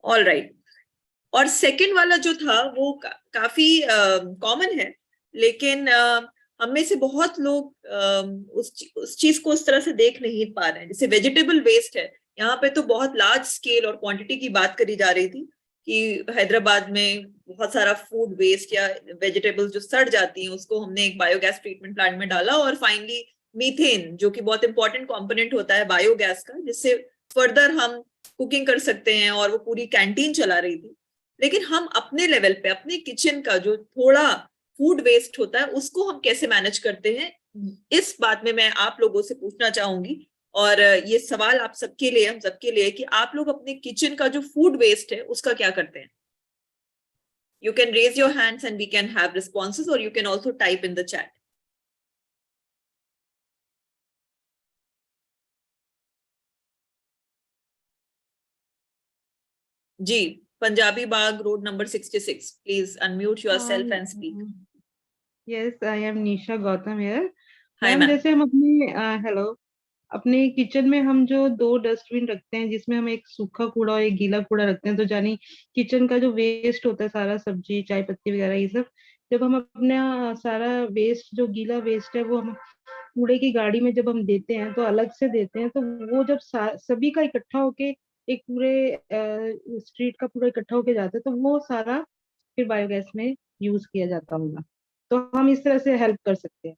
All right. और सेकंड वाला जो था वो काफी कॉमन है, लेकिन हम में से बहुत लोग उस चीज को उस तरह से देख नहीं पा रहे हैं. जैसे वेजिटेबल वेस्ट है, यहाँ पे तो बहुत लार्ज स्केल और क्वांटिटी की बात करी जा रही थी कि हैदराबाद में बहुत सारा फूड वेस्ट या वेजिटेबल्स जो सड़ जाती हैं उसको हमने एक बायोगैस ट्रीटमेंट प्लांट में डाला और फाइनली मीथेन, जो कि बहुत इंपॉर्टेंट कंपोनेंट होता है बायोगैस का, जिससे फर्दर हम कुकिंग कर सकते हैं, और वो पूरी कैंटीन चला रही थी. लेकिन हम अपने लेवल पे अपने किचन का जो थोड़ा फूड वेस्ट होता है उसको हम कैसे मैनेज करते हैं, इस बात में मैं आप लोगों से पूछना चाहूंगी. और ये सवाल आप सबके लिए, हम सबके लिए, कि आप लोग अपने किचन का जो फूड वेस्ट है उसका क्या करते हैं. You can raise your hands and we can have responses, or you can also type in the chat. जी, Punjabi Bagh road number 66. Please unmute yourself and speak. Yes, I am Nisha Gautam here. Hi, ma'am, ma'am. जैसे हम अपने अपने किचन में हम जो 2 डस्टबिन रखते हैं, जिसमें हम एक सूखा कूड़ा और एक गीला कूड़ा रखते हैं, तो जानी किचन का जो वेस्ट होता है सारा, सब्जी, चाय पत्ती वगैरह, ये सब, जब हम अपना सारा वेस्ट, जो गीला वेस्ट है, वो हम कूड़े की गाड़ी में जब हम देते हैं तो अलग से देते हैं, तो वो जब सभी का इकट्ठा होके एक पूरे स्ट्रीट का पूरा इकट्ठा होके जाता है, तो वो सारा फिर बायोगैस में यूज किया जाता होगा. तो हम इस तरह से हेल्प कर सकते हैं.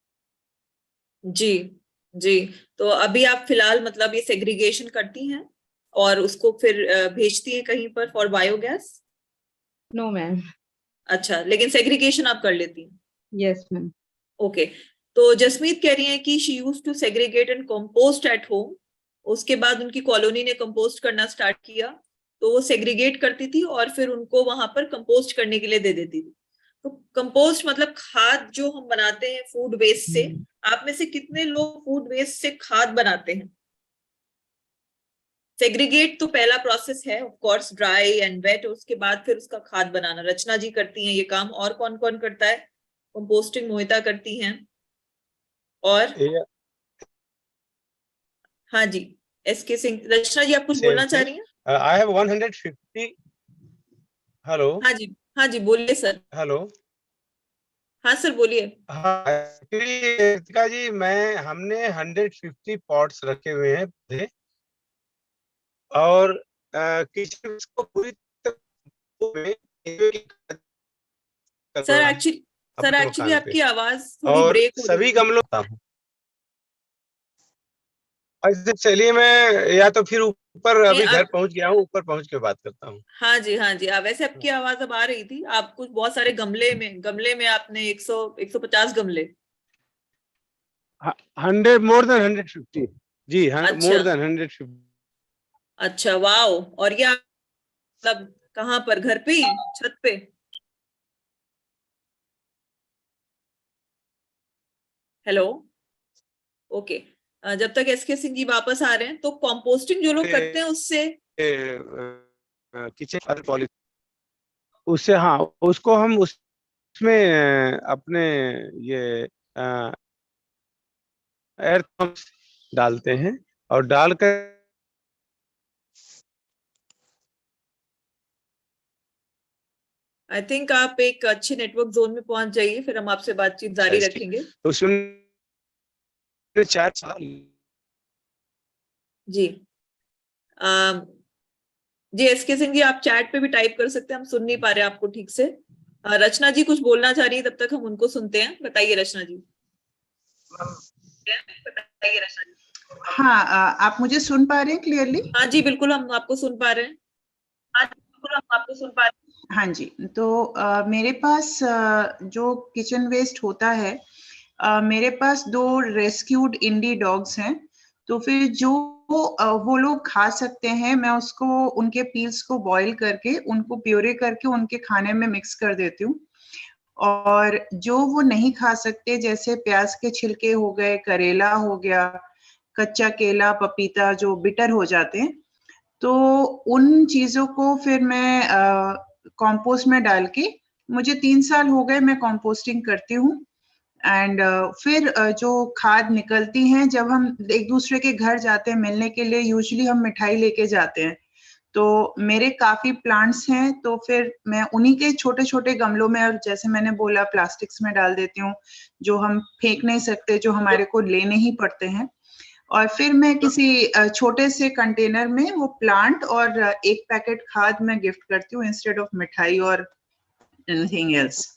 जी जी. तो अभी आप फिलहाल मतलब ये सेग्रीगेशन करती हैं और उसको फिर भेजती हैं कहीं पर फॉर बायोगैस? No ma'am. अच्छा, लेकिन सेग्रीगेशन आप कर लेती हैं? Yes ma'am. ओके. तो जसमीत कह रही है कि she used to segregate and compost at home. उसके बाद उनकी कॉलोनी ने कंपोस्ट करना स्टार्ट किया, तो वो सेग्रीगेट करती थी और फिर उनको वहां पर कंपोस्ट करने के लिए दे देती थी। तो कंपोस्ट मतलब खाद जो हम बनाते हैं फूड वेस्ट से। आप में से कितने लोग फूड वेस्ट से खाद बनाते हैं? सेग्रीगेट तो पहला प्रोसेस है of course, dry and wet, उसके बाद फिर उसका खाद बनाना। रचना जी करती हैं ये काम, और कौन कौन करता है? कंपोस्टिंग मोहिता करती हैं, और हाँ जी एसके सिंह। रचना जी आप कुछ बोलना चाह रही हैं? I have 150. हेलो। हाँ जी, हाँ जी बोलिए सर। हेलो। हाँ सर बोलिए। हाँ एक्चुअली कृतिका जी, हमने 150 पॉट्स रखे हुए हैं पौधे, और किचन को पूरी तरह सर करवाना एक्चुअली सर अपने एक्चुअली मकान पे, आपकी आवाज थोड़ी और ब्रेक हो रही सभी है। गमलों का हूँ। अच्छा चलिए, मैं या तो फिर ऊपर, नहीं अभी घर आप, पहुंच गया हूँ, ऊपर पहुंच के बात करता हूँ। हाँ जी हाँ जी, वैसे आपकी आवाज अब आ रही थी। आप कुछ बहुत सारे गमले में आपने 150 गमले। 100 मोर देन 150। जी हाँ, अच्छा मोर देन 150। अच्छा, वाओ। और ये मतलब कहाँ पर, घर पे ही, छत पे? Hello, okay. जब तक एसके सिंह जी वापस आ रहे हैं, तो कंपोस्टिंग जो लोग करते हैं उससे किचन पॉलिसी, उससे हाँ, उसको हम उसमें अपने ये एयर डालते हैं, और डालकर आई थिंक आप एक अच्छे नेटवर्क जोन में पहुंच जाइए, फिर हम आपसे बातचीत जारी रखेंगे। तो उसमें 4 साल। जी जी एसके सिंह जी, आप चैट पे भी टाइप कर सकते हैं, हम सुन नहीं पा रहे आपको ठीक से। रचना जी कुछ बोलना चाह रही है, तब तक हम उनको सुनते हैं। बताइए रचना जी। बताइए रचना जी। हाँ, आप मुझे सुन पा रहे हैं क्लियरली? हाँ जी बिल्कुल, हम आपको सुन पा रहे हैं। हाँ जी बिल्कुल, हम आपको सुन पा रहे हैं। हाँ जी, तो मेरे पास जो किचन वेस्ट होता है, मेरे पास 2 रेस्क्यूड इंडी डॉग्स हैं। तो फिर जो वो लोग खा सकते हैं, मैं उसको उनके पील्स को बॉईल करके, उनको प्यूरी करके उनके खाने में मिक्स कर देती हूँ। और जो वो नहीं खा सकते, जैसे प्याज के छिलके हो गए, करेला हो गया, कच्चा केला, पपीता जो बिटर हो जाते हैं, तो उन चीज़ों को फिर मैं कंपोस्ट में डाल के, मुझे 3 साल हो गए मैं कंपोस्टिंग करती हूँ। एंड फिर जो खाद निकलती हैं, जब हम एक दूसरे के घर जाते हैं मिलने के लिए, यूजुअली हम मिठाई लेके जाते हैं, तो मेरे काफी प्लांट्स हैं, तो फिर मैं उन्हीं के छोटे छोटे गमलों में, और जैसे मैंने बोला प्लास्टिक्स में डाल देती हूँ, जो हम फेंक नहीं सकते, जो हमारे को लेने ही पड़ते हैं। और फिर मैं किसी छोटे से कंटेनर में वो प्लांट और एक पैकेट खाद मैं गिफ्ट करती हूँ, इंस्टेड ऑफ मिठाई और एनीथिंग एल्स।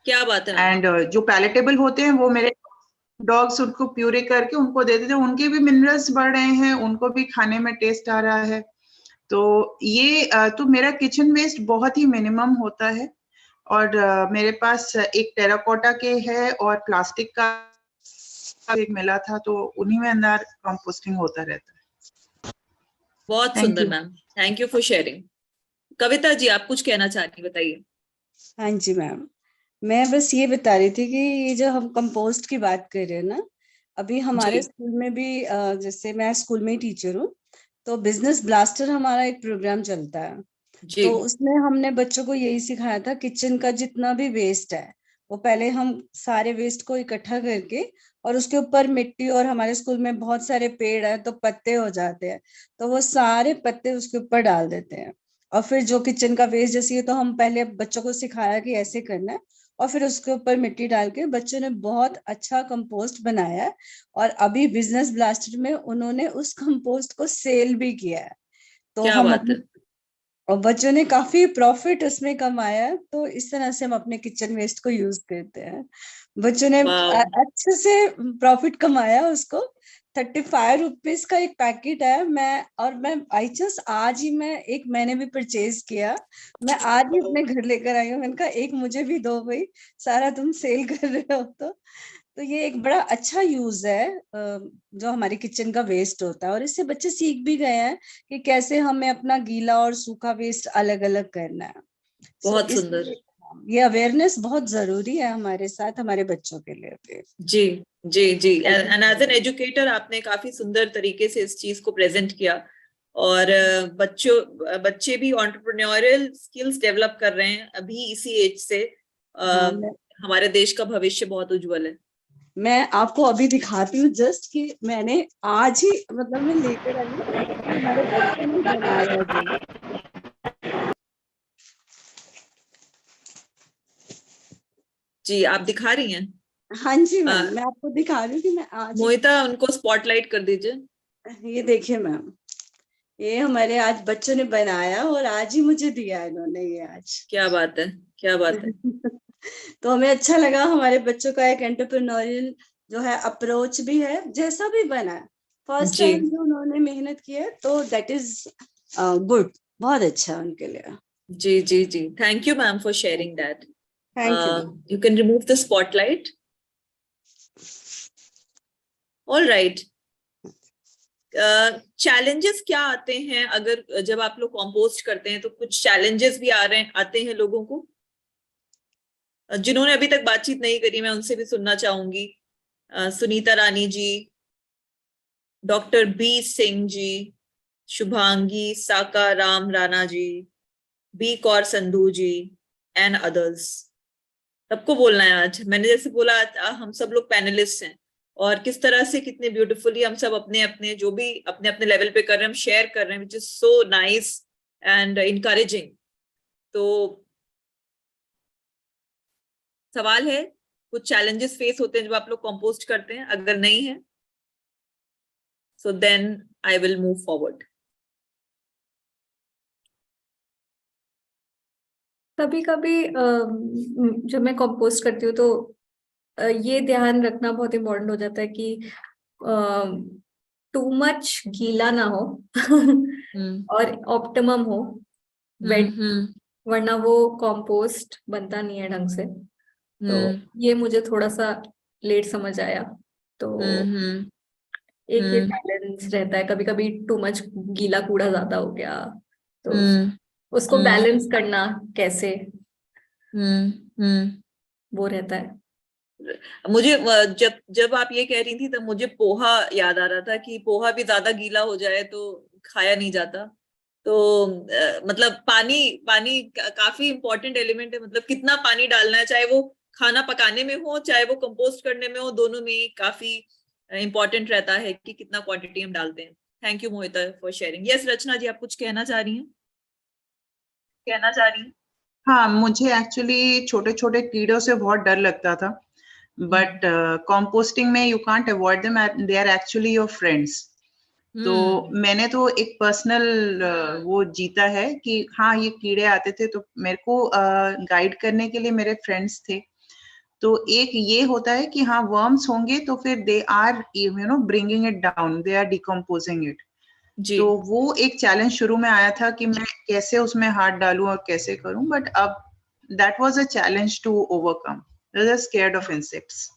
क्या बात है। एंड जो पैलेटेबल होते हैं वो मेरे डॉग्स उनको प्यूरी करके उनको दे देते हैं, उनके भी मिनरल्स बढ़ रहे हैं, उनको भी खाने में टेस्ट आ रहा है। तो ये तो मेरा किचन वेस्ट बहुत ही मिनिमम होता है। और मेरे पास एक टेराकोटा के है और प्लास्टिक का एक मिला था, तो उन्हीं में अंदर कंपोस्टिंग होता रहता है। बहुत Thank सुंदर you. Ma'am, thank you for sharing. Kavita ji आप कुछ कहना चाह रही हैं, बताइए। हाँ जी मैम, मैं बस ये बता रही थी कि ये जो हम कंपोस्ट की बात कर रहे हैं ना, अभी हमारे जी स्कूल में भी जैसे मैं स्कूल में ही टीचर हूँ, तो बिजनेस ब्लास्टर हमारा एक प्रोग्राम चलता है। जी तो उसमें हमने बच्चों को यही सिखाया था, किचन का जितना भी वेस्ट है वो पहले हम सारे वेस्ट को इकट्ठा करके, और उसके ऊपर मिट्टी, और हमारे स्कूल में बहुत सारे पेड़ हैं तो पत्ते हो जाते हैं, तो वो सारे पत्ते उसके ऊपर डाल देते हैं। और फिर जो किचन का वेस्ट जैसे, तो हम पहले बच्चों को सिखाया कि ऐसे करना है, और फिर उसके ऊपर मिट्टी डाल के बच्चों ने बहुत अच्छा कंपोस्ट बनाया है। और अभी बिजनेस ब्लास्टर में उन्होंने उस कंपोस्ट को सेल भी किया है। तो क्या हम बात अपने, है। और बच्चों ने काफी प्रॉफिट उसमें कमाया है। तो इस तरह से हम अपने किचन वेस्ट को यूज करते हैं। बच्चों ने वाओ, अच्छे से प्रॉफिट कमाया उसको। 35 रुपीज का एक पैकेट है। मैं आई जस्ट आज ही, मैंने भी परचेज किया। मैं आज ही अपने घर लेकर आई हूँ। मैंने कहा एक मुझे भी दो भाई, सारा तुम सेल कर रहे हो तो। तो ये एक बड़ा अच्छा यूज है जो हमारे किचन का वेस्ट होता है, और इससे बच्चे सीख भी गए हैं कि कैसे हमें अपना गीला और सूखा वेस्ट अलग अलग करना है। बहुत सुंदर। ये अवेयरनेस बहुत जरूरी है हमारे साथ, हमारे बच्चों के लिए भी। जी जी जी, एंड एज एन एजुकेटर आपने काफी सुंदर तरीके से इस चीज को प्रेजेंट किया, और बच्चे भी एंटरप्रेन्योरियल स्किल्स डेवलप कर रहे हैं अभी इसी एज से। हमारे देश का भविष्य बहुत उज्जवल है। मैं आपको अभी दिखाती हूँ जस्ट कि मैंने आज ही मतलब मैं लेकर आई हूँ, हमारे बच्चों ने बनाया जो। जी, आप दिखा रही हैं? हाँ जी मैम, मैं आपको दिखा रही हूँ कि मैं आज मोहिता, उनको स्पॉटलाइट कर दीजिए। ये देखिए मैम, ये हमारे आज बच्चों ने बनाया और आज ही मुझे दिया इन्होंने ये आज। क्या बात है, क्या बात है। तो हमें अच्छा लगा, हमारे बच्चों का एक एंटरप्रेन्योरियल जो है अप्रोच भी है, जैसा भी बना है फर्स्ट टाइम जो उन्होंने मेहनत की है, तो दैट इज गुड, बहुत अच्छा उनके लिए। जी जी जी, thank you ma'am for sharing that. Thank you. You can remove the spotlight. All right. Challenges क्या आते हैं अगर जब आप लोग कंपोस्ट करते हैं, तो कुछ चैलेंजेस भी आते हैं लोगों को? जिन्होंने अभी तक बातचीत नहीं करी, मैं उनसे भी सुनना चाहूंगी। Sunita Rani ji, doctor B Singh ji, Shubhangi Saka Ram Rana ji, B Kaur Sandhu ji and others. सबको बोलना है आज। मैंने जैसे बोला, हम सब लोग पैनलिस्ट हैं, और किस तरह से कितने ब्यूटीफुली हम सब अपने अपने जो भी अपने अपने लेवल पे कर रहे हैं, हम शेयर कर रहे हैं, which is so nice and encouraging. तो सवाल है, कुछ चैलेंजेस फेस होते हैं जब आप लोग कंपोस्ट करते हैं? अगर नहीं है, so then I will move forward. कभी कभी जब मैं कंपोस्ट करती हूँ तो ये ध्यान रखना बहुत इम्पोर्टेंट हो जाता है कि टू मच गीला ना हो और ऑप्टिमम हो वेट, वरना वो कंपोस्ट बनता नहीं है ढंग से। तो ये मुझे थोड़ा सा लेट समझ आया। तो एक ये बैलेंस रहता है, कभी कभी टू मच गीला कूड़ा ज्यादा हो गया, तो उसको बैलेंस करना कैसे, वो रहता है। मुझे जब जब आप ये कह रही थी, तब मुझे पोहा याद आ रहा था कि पोहा भी ज्यादा गीला हो जाए तो खाया नहीं जाता। तो मतलब पानी पानी काफी इंपॉर्टेंट एलिमेंट है। मतलब कितना पानी डालना है, चाहे वो खाना पकाने में हो, चाहे वो कंपोस्ट करने में हो, दोनों में काफी इंपॉर्टेंट रहता है कि कितना क्वांटिटी हम डालते हैं। Thank you Mohita for sharing. Yes Rachna ji, आप कुछ कहना चाह रही हैं? हाँ, मुझे एक्चुअली छोटे छोटे कीड़ों से बहुत डर लगता था, बट कॉम्पोस्टिंग में you can't avoid them, they are actually your friends. तो मैंने तो एक पर्सनल वो जीता है कि हाँ, ये कीड़े आते थे तो मेरे को गाइड करने के लिए मेरे फ्रेंड्स थे। तो एक ये होता है कि हाँ, वर्म्स होंगे तो फिर they are bringing it down, they are decomposing it. तो वो एक चैलेंज शुरू में आया था कि मैं कैसे उसमें हाथ डालूं और कैसे करूं, बट अब that was a challenge to overcome. I was scared of insects.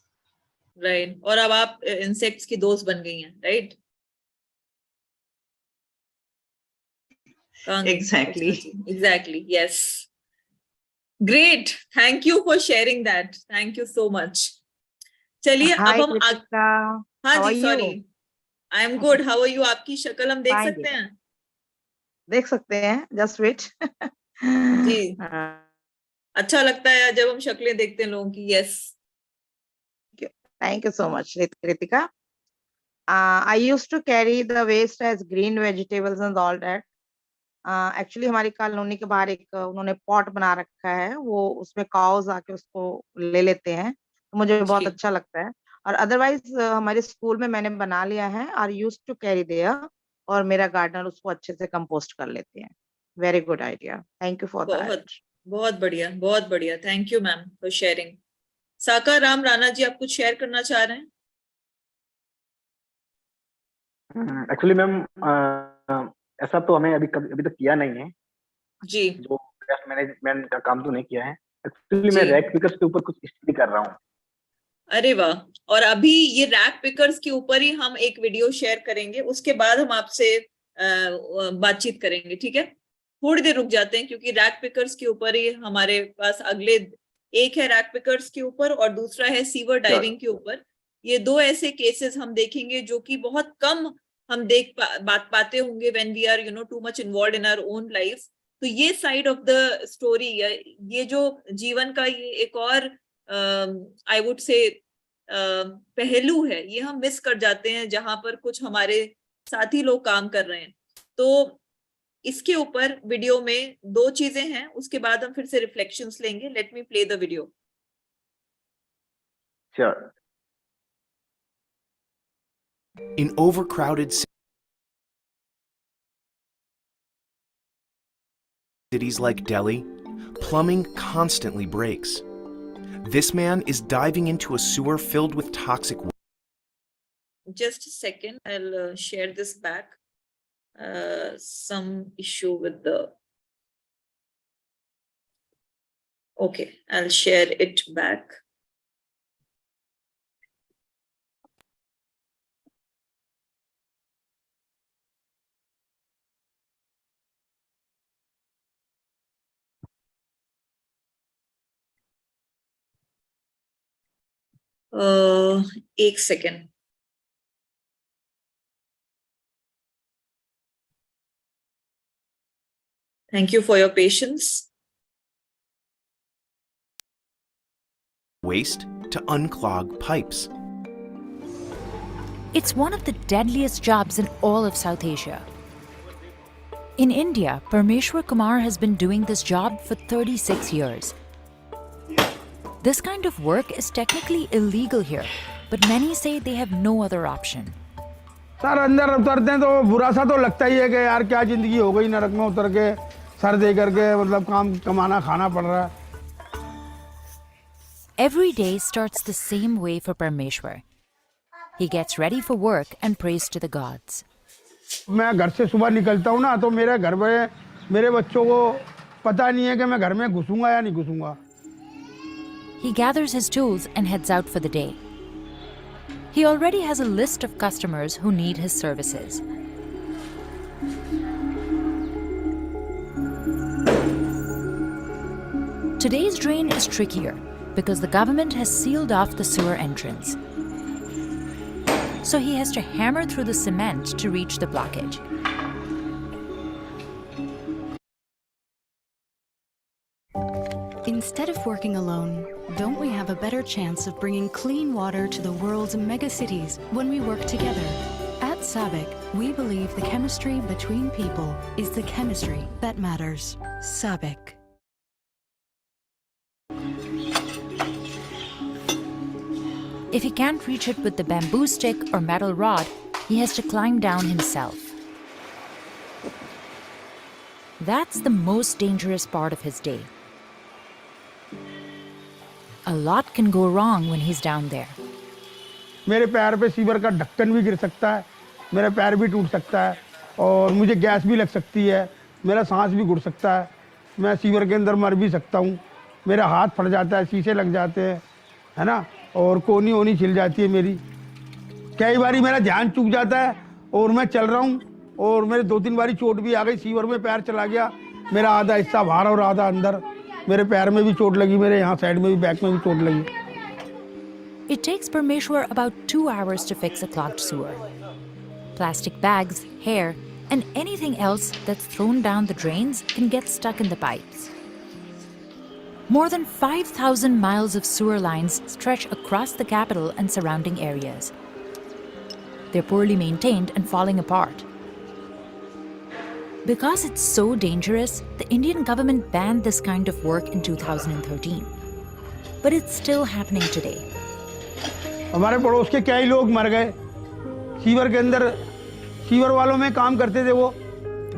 Right, और अब आप इंसेक्ट्स की दोस्त बन गई हैं, right? Exactly. Yes. Great. Thank you for sharing that. Thank you so much. चलिए अब हम हाँ जी, sorry. I am good, how are you? आपकी शक्ल हम देख सकते हैं? देख सकते हैं, जस्ट वेट। जी, अच्छा लगता है जब हम शक्लें देखते हैं लोगों की। Yes, thank you so much Ritika. I used to carry the waste as green vegetables and all that. Actually हमारी कॉलोनी के बाहर एक उन्होंने पॉट बना रखा है, वो उसमें काउज आके उसको ले लेते हैं, तो मुझे बहुत अच्छा लगता है। और अदरवाइज हमारे स्कूल में मैंने बना लिया है, और यूज्ड टू कैरी देयर, और मेरा गार्डनर उसको अच्छे से कंपोस्ट कर लेते हैं। Very good idea, thank you for that. बहुत बढ़िया, बहुत बढ़िया। Thank you ma'am for sharing. Saka Ram Rana ji, आप कुछ शेयर करना चाह रहे हैं? एक्चुअली मैम ऐसा तो हमें अभी तक किया नहीं है जी। जो वेस्ट मैनेजमेंट का काम तो नहीं किया है। एक्चुअली मैं रैक पिकर्स के ऊपर कुछ स्टडी कर रहा हूँ। अरे वाह। और अभी ये रैक पिकर्स के ऊपर ही हम एक वीडियो शेयर करेंगे, उसके बाद हम आपसे बातचीत करेंगे, ठीक है? थोड़ी देर रुक जाते हैं क्योंकि रैक पिकर्स के ऊपर ही हमारे पास अगले, एक है रैक पिकर्स के ऊपर और दूसरा है सीवर डाइविंग के ऊपर। ये दो ऐसे केसेस हम देखेंगे जो कि बहुत कम हम बात पाते होंगे when we are too much involved in our own life. तो ये साइड ऑफ द स्टोरी, ये जो जीवन का ये एक और आई वुड से पहलू है, ये हम मिस कर जाते हैं जहां पर कुछ हमारे साथी लोग काम कर रहे हैं। तो इसके ऊपर वीडियो में दो चीजें हैं, उसके बाद हम फिर से रिफ्लेक्शंस लेंगे। Let me play the video. Sure. In overcrowded cities like Delhi, plumbing constantly breaks. This man is diving into a sewer filled with toxic waste. Just a second, I'll share this back. Some issue with the... Okay, I'll share it back. एक second. Thank you for your patience. Waste to unclog pipes. It's one of the deadliest jobs in all of South Asia. In India, Parmeshwar Kumar has been doing this job for 36 years. This kind of work is technically illegal here, but many say they have no other option. Sir अंदर उतरते हैं तो बुरा सा तो लगता ही है कि यार क्या जिंदगी हो गई, नरक में उतर के सर दे करके मतलब काम कमाना खाना पड़ रहा है। Every day starts the same way for Parmeshwar. He gets ready for work and prays to the gods. मैं घर से सुबह निकलता हूँ ना, तो मेरे घर में मेरे बच्चों को पता नहीं है कि मैं घर में घुसूंगा या नहीं घुसूंगा। He gathers his tools and heads out for the day. He already has a list of customers who need his services. Today's drain is trickier because the government has sealed off the sewer entrance. So he has to hammer through the cement to reach the blockage. Instead of working alone, don't we have a better chance of bringing clean water to the world's megacities when we work together? At SABIC, we believe the chemistry between people is the chemistry that matters. SABIC. If he can't reach it with the bamboo stick or metal rod, he has to climb down himself. That's the most dangerous part of his day. A lot can go wrong when he's down there. मेरे पैर पे सीवर का ढक्कन भी गिर सकता है, मेरा पैर भी टूट सकता है और मुझे गैस भी लग सकती है, मेरा सांस भी घुट सकता है, मैं सीवर के अंदर मर भी सकता हूँ, मेरा हाथ फट जाता है, शीशे लग जाते हैं, है ना, और कोनी ओनी छिल जाती है मेरी। कई बारी मेरा ध्यान चूक जाता है और मैं चल रहा हूँ और मेरे 2-3 बारी चोट भी आ गई, सीवर में पैर चला गया, मेरा आधा हिस्सा बाहर और आधा अंदर, मेरे पैर में भी चोट लगी, मेरे यहाँ साइड में भी बैक में भी चोट लगी। It takes Parmeshwar about 2 hours to fix a clogged sewer. Plastic bags, hair, and anything else that's thrown down the drains can get stuck in the pipes. More than 5,000 miles of sewer lines stretch across the capital and surrounding areas. They're poorly maintained and falling apart. Because it's so dangerous, the Indian government banned this kind of work in 2013. But it's still happening today. हमारे पड़ोस के कई लोग मर गए, सीवर के अंदर, सीवर वालों में काम करते थे वो।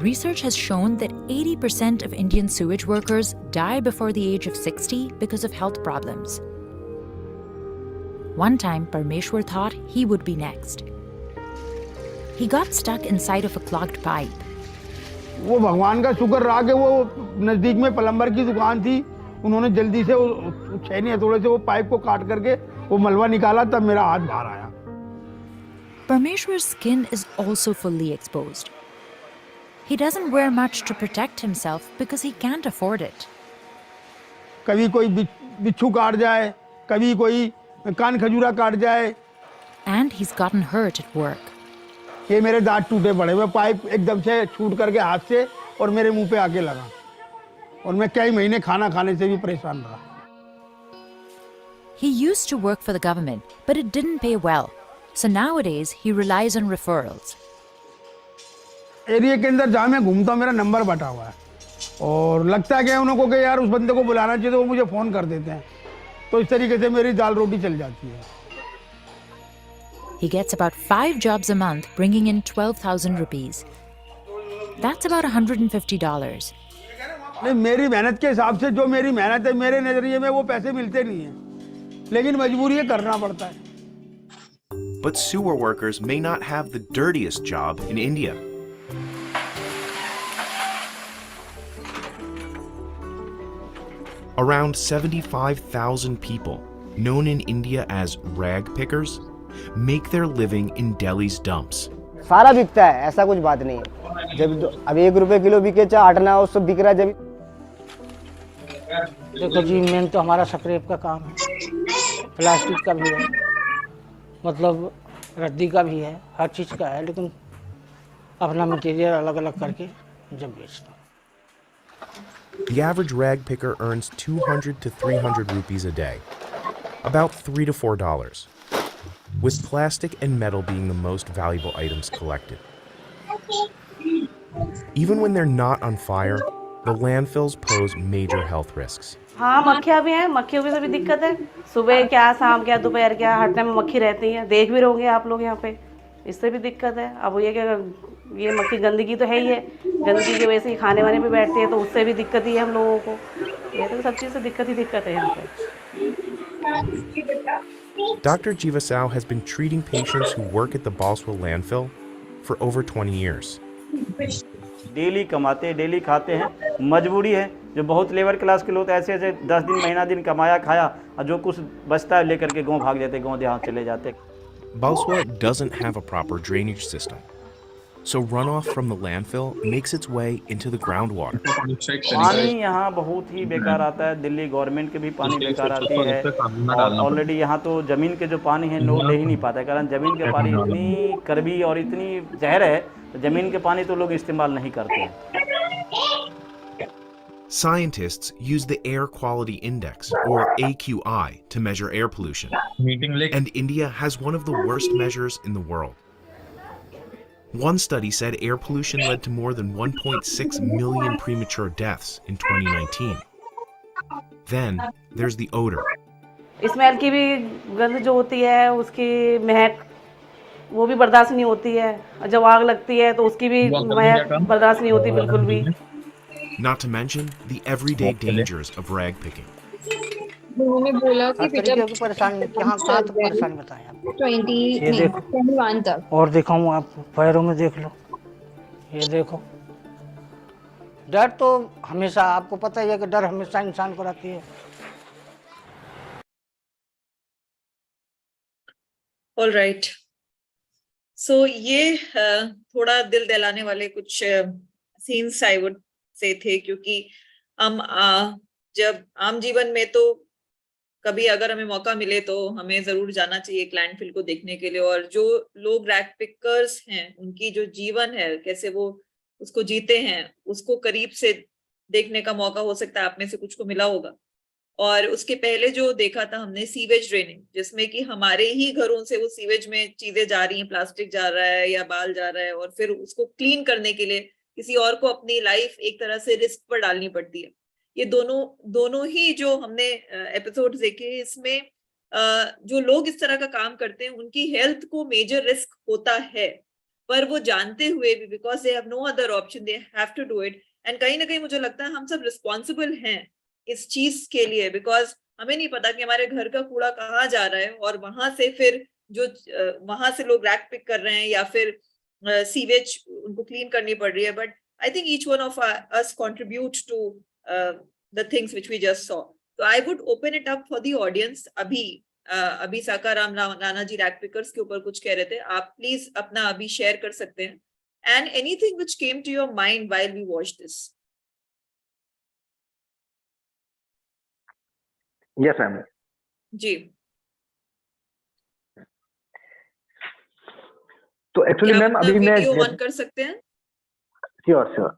Research has shown that 80% of Indian sewage workers die before the age of 60 because of health problems. One time, Parmeshwar thought he would be next. He got stuck inside of a clogged pipe. वो भगवान का शुक्र रहा कि वो नजदीक में प्लम्बर की दुकान थी, उन्होंने जल्दी से वो छैनी हथौड़े से वो पाइप को काट करके वो मलबा निकाला, तब मेरा हाथ बाहर आया। Parmeshwar's skin is also fully exposed. He doesn't wear much to protect himself because he can't afford it. कभी कोई बिच्छू काट जाए, कभी कोई कान खजूरा काट जाए। And he's gotten hurt at work. ये मेरे दांत टूटे पड़े, मैं पाइप एकदम से छूट करके हाथ से और मेरे मुंह पे आके लगा, और मैं कई महीने खाना खाने से भी परेशान रहा। He used to work for the government, but it didn't pay well. So nowadays, he relies on referrals. Area के अंदर जहाँ मैं घूमता हूँ मेरा नंबर बटा हुआ है, और लगता है कि उनको कि यार उस बंदे को बुलाना चाहिए, तो वो मुझे फ़ोन कर देते हैं, तो इस तरीके से मेरी दाल रोटी चल जाती है। He gets about 5 jobs a month, bringing in 12,000 rupees. That's about $150. नहीं, मेरी मेहनत के हिसाब से जो मेरी मेहनत है, मेरे नज़रिए में वो पैसे मिलते नहीं हैं, लेकिन मजबूरी है, करना पड़ता है। But sewer workers may not have the dirtiest job in India. Around 75,000 people, known in India as rag pickers, make their living in Delhi's dumps. सारा बिकता है, ऐसा कुछ बात नहीं है। जब अब 1 रुपए किलो बिके, चाहे 8 ना, सब बिक रहा है। जब देखो जी, मेन तो हमारा स्क्रैप का काम है, प्लास्टिक का भी है, मतलब रद्दी का भी है, हर चीज़ का है, लेकिन अपना मटेरियल अलग अलग करके जब बेचता हूँ। The average rag picker earns 200 to 300 rupees a day, about $3 to $4, with plastic and metal being the most valuable items collected. Even when they're not on fire, the landfills pose major health risks. हाँ, मक्खियाँ भी हैं, मक्खियों की भी दिक्कत है। सुबह क्या, शाम क्या, दोपहर क्या, हर टाइम मक्खी रहती है। देख भी रहोगे आप लोग यहाँ पे, इससे भी दिक्कत है। अब ये मक्खी गंदगी तो है ही है, गंदगी की वजह से खाने वाने पे बैठती है, तो उससे भी दिक्कत ही है हम लोगों को। ये तो सब चीज़ से दिक्कत है यहाँ पे। Dr. Jivasau has been treating patients who work at the Balswell landfill for over 20 years. Daily कमाते हैं, डेली खाते हैं, मजबूरी है। जो बहुत लेबर क्लास के लोग ऐसे 10 दिन महीना दिन कमाया खाया, और जो कुछ बचता है लेकर के गाँव भाग जाते, गाँव देहात चले जाते। Balswell doesn't have a proper drainage system, so runoff from the landfill makes its way into the groundwater. पानी यहाँ बहुत ही बेकार आता है, दिल्ली गवर्नमेंट के भी पानी बेकार आती है, और ऑलरेडी यहाँ तो ज़मीन के जो पानी है लोग ले ही नहीं पाते, कारण ज़मीन के पानी इतनी कड़वी और इतनी जहर है, तो ज़मीन के पानी तो लोग इस्तेमाल नहीं करते हैं। Scientists use the Air Quality Index, or AQI, to measure air pollution. And India has one of the worst measures in the world. One study said air pollution led to more than 1.6 million premature deaths in 2019. Then there's the odor. Smell की भी गंध जो होती है, उसकी महक वो भी बर्दाश्त नहीं होती है। जब आग लगती है तो उसकी भी महक बर्दाश्त नहीं होती बिल्कुल भी। Not to mention the everyday dangers of rag picking. उन्होंने बोला कि बेटा परेशानी कहाँ तक परेशानी बताएं आप? 21 तक। और दिखाऊं आप पैरों में देख लो, ये देखो। डर तो हमेशा, आपको पता ही है कि डर हमेशा इंसान को रहती है। All right. So ये थोड़ा दिल दहलाने वाले कुछ सीन्स आई वुड से थे, क्योंकि हम जब आम जीवन में तो कभी अगर हमें मौका मिले तो हमें जरूर जाना चाहिए एक लैंडफिल को देखने के लिए, और जो लोग रैग पिकर्स हैं उनकी जो जीवन है, कैसे वो उसको जीते हैं, उसको करीब से देखने का मौका हो सकता है आप में से कुछ को मिला होगा। और उसके पहले जो देखा था हमने सीवेज ड्रेनिंग, जिसमें कि हमारे ही घरों से वो सीवेज में चीजें जा रही हैं, प्लास्टिक जा रहा है या बाल जा रहा है, और फिर उसको क्लीन करने के लिए किसी और को अपनी लाइफ एक तरह से रिस्क पर डालनी पड़ती है। ये दोनों ही जो हमने एपिसोड्स देखे, इसमें जो लोग इस तरह का काम करते हैं उनकी हेल्थ को मेजर रिस्क होता है, पर वो जानते हुए भी, because they have no other option, they have to do it. And कहीं ना कहीं मुझे लगता है हम सब रिस्पॉन्सिबल हैं इस चीज के लिए, बिकॉज हमें नहीं पता कि हमारे घर का कूड़ा कहाँ जा रहा है, और वहां से फिर जो वहां से लोग रैग पिक कर रहे हैं या फिर सीवेज उनको क्लीन करनी पड़ रही है। But I think each one of us contribute to the things which we just saw. So I would open it up for the audience. अभी साकाराम राणा जी रैक पिकर्स के ऊपर कुछ कह रहे थे, आप प्लीज अपना अभी शेयर कर सकते हैं. And anything which came to your mind while we watched this. Yes, ma'am. जी. तो एक्चुअली मैम अभी मैं वीडियो ऑन कर सकते हैं? Sure sure.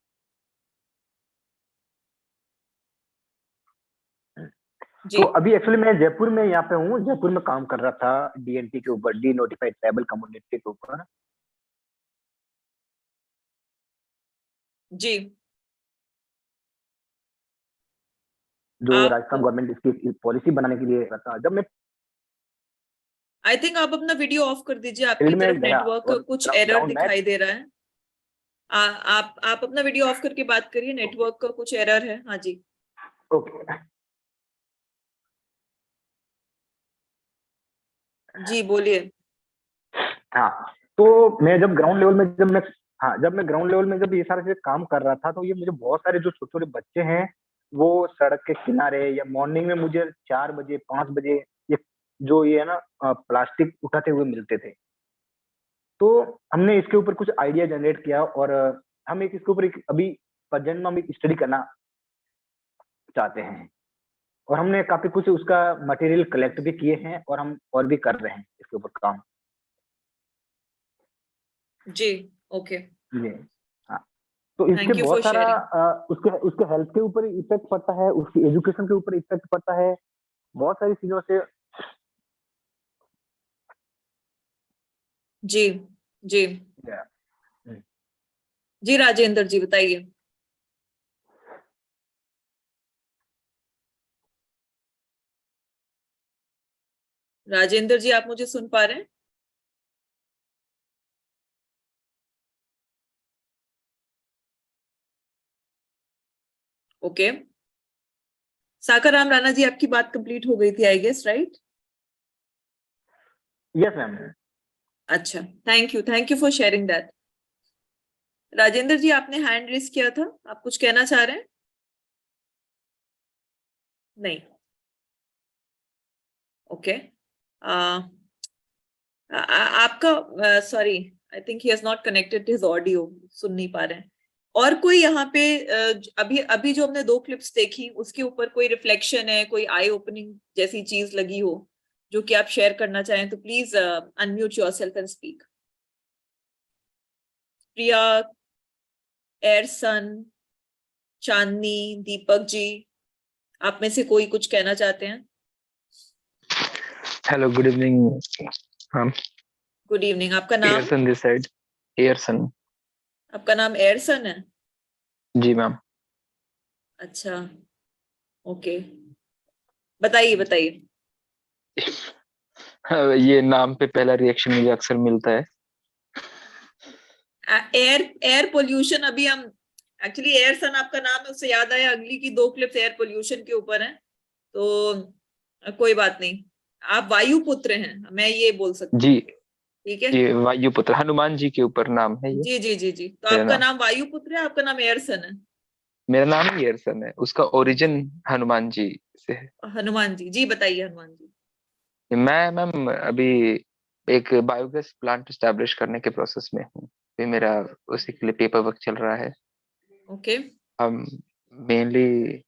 तो अभी एक्चुअली मैं जयपुर में यहाँ पे हूँ, जयपुर में काम कर रहा था डीएनटी के ऊपर, डी नोटिफाइड ट्राइबल कम्युनिटी के ऊपर. जी. जो राजस्थान गवर्नमेंट इसकी पॉलिसी बनाने के लिए था, जब मैं आई थिंक आप अपना वीडियो ऑफ कर दीजिए, आपकी तरफ नेटवर्क का कुछ एरर दिखाई दे रहा है. आप अपना वीडियो ऑफ करके बात करिए, नेटवर्क का कुछ एरर है. हाँ जी. ओके. जी बोलिए. हाँ, तो मैं जब ग्राउंड लेवल में जब मैं ग्राउंड लेवल में जब ये सारे काम कर रहा था, तो ये मुझे बहुत सारे जो छोटे छोटे बच्चे हैं वो सड़क के किनारे या मॉर्निंग में मुझे 4 बजे 5 बजे ये जो ये है ना प्लास्टिक उठाते हुए मिलते थे. तो हमने इसके ऊपर कुछ आइडिया जनरेट किया और हम इसके ऊपर अभी प्रेजेंट में हम एक स्टडी करना चाहते हैं और हमने काफी कुछ उसका मटेरियल कलेक्ट भी किए हैं और हम और भी कर रहे हैं इसके ऊपर काम. जी. ओके. जी. हाँ, तो इसके बहुत सारा उसके हेल्थ के ऊपर इफेक्ट पड़ता है, उसकी एजुकेशन के ऊपर इफेक्ट पड़ता है, बहुत सारी चीजों से. जी. जी. जी राजेंद्र जी बताइए. राजेंद्र जी आप मुझे सुन पा रहे हैं? ओके. साकाराम राणा जी आपकी बात कंप्लीट हो गई थी I guess, right? Yes ma'am. अच्छा, thank you for sharing that. Rajendra ji आपने हैंड रेस किया था, आप कुछ कहना चाह रहे हैं? नहीं. ओके. आपका sorry, I think he has not connected his audio, सुन नहीं पा रहे हैं. और कोई यहाँ पे अभी जो हमने 2 क्लिप्स देखी उसके ऊपर कोई रिफ्लेक्शन है, कोई आई ओपनिंग जैसी चीज लगी हो जो कि आप शेयर करना चाहें तो please unmute yourself and speak. Priya, Airson, Chandni, Deepak ji, आप में से कोई कुछ कहना चाहते हैं? Hello, good evening ma'am. Good evening. आपका नाम? Airson this side. एयरसन. आपका नाम एयरसन है? जी मैम. अच्छा, ओके. बताइए. ये नाम पे पहला रिएक्शन मुझे अक्सर मिलता है. Air pollution. अभी हम एक्चुअली एयरसन आपका नाम है, उससे याद आया अगली की 2 क्लिप्स एयर पोल्यूशन के ऊपर हैं, तो कोई बात नहीं. आप वायुपुत्र हैं, मैं ये बोल सकती हूँ. जी. ठीक है. ये वायुपुत्र हनुमान जी के ऊपर नाम है ये. जी. तो आपका नाम वायुपुत्र है, आपका नाम एयरसन है? मेरा नाम ही एयरसन है, उसका ओरिजिन हनुमान जी से है. हनुमान जी बताइए. हनुमान जी, मैं मैम अभी एक बायोगैस प्लांट एस्टैब्लिश करने के प्रोसेस में हूँ. फिर मेरा उसी के लिए पेपर वर्क चल रहा है. ओके. हम मेनली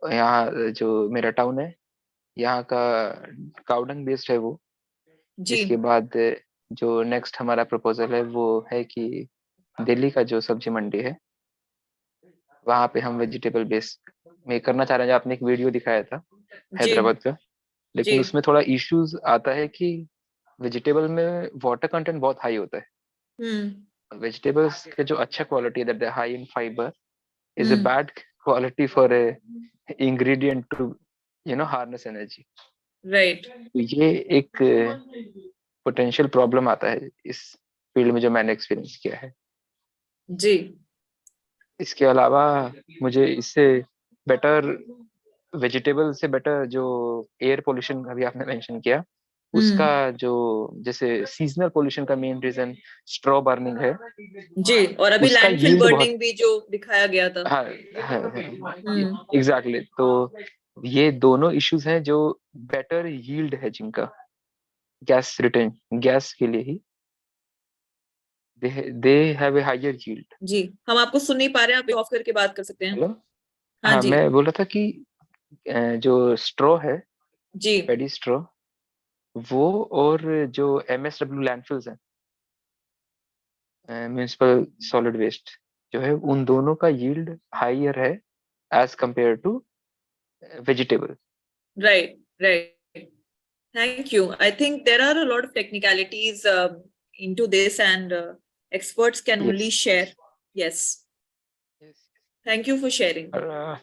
यहाँ जो मेरा टाउन है यहाँ का काउडंग बेस्ड है वो. इसके बाद जो नेक्स्ट हमारा प्रपोजल है वो है कि दिल्ली का जो सब्जी मंडी है वहाँ पे हम वेजिटेबल बेस्ड में करना चाह रहे हैं. आपने एक वीडियो दिखाया था हैदराबाद का, लेकिन उसमें थोड़ा इश्यूज आता है कि वेजिटेबल में वाटर कंटेंट बहुत हाई होता है. वेजिटेबल्स के जो अच्छा क्वालिटी है that they high in fibre is a bad quality for a ingredient to harness energy. Right. तो ये एक पोटेंशियल प्रॉब्लम आता है इस फील्ड में जो मैंने एक्सपीरियंस किया है. जी. इसके अलावा मुझे इससे बेटर वेजिटेबल से बेटर जो एयर पोल्यूशन अभी आपने मेंशन किया उसका जो जैसे सीजनल पोल्यूशन का मेन रीजन स्ट्रॉ बर्निंग है जी, और अभी उसका लैंडफिल यील्ड बहुत बर्निंग भी जो दिखाया गया था। हाँ एग्जैक्टली तो ये दोनों इश्यूज हैं जो बेटर यील्ड है जिनका गैस रिटर्न गैस के लिए ही they have a higher yield. जी, हम आपको सुन नहीं पा रहे हैं, आप ऑफ करके बात कर सकते हैं। हेलो हाँ हाँ जी। मैं बोल रहा था कि जो स्ट्रॉ है जी पेडी स्ट्रॉ वो और जो MSW लैंडफिल्स हैं म्यूनिसिपल सॉलिड वेस्ट जो है उन दोनों का यील्ड हायर है as compared to vegetable. right, right. Thank you. I think there are a lot of technicalities into this, and experts can only share. Yes. Thank you for sharing. All right.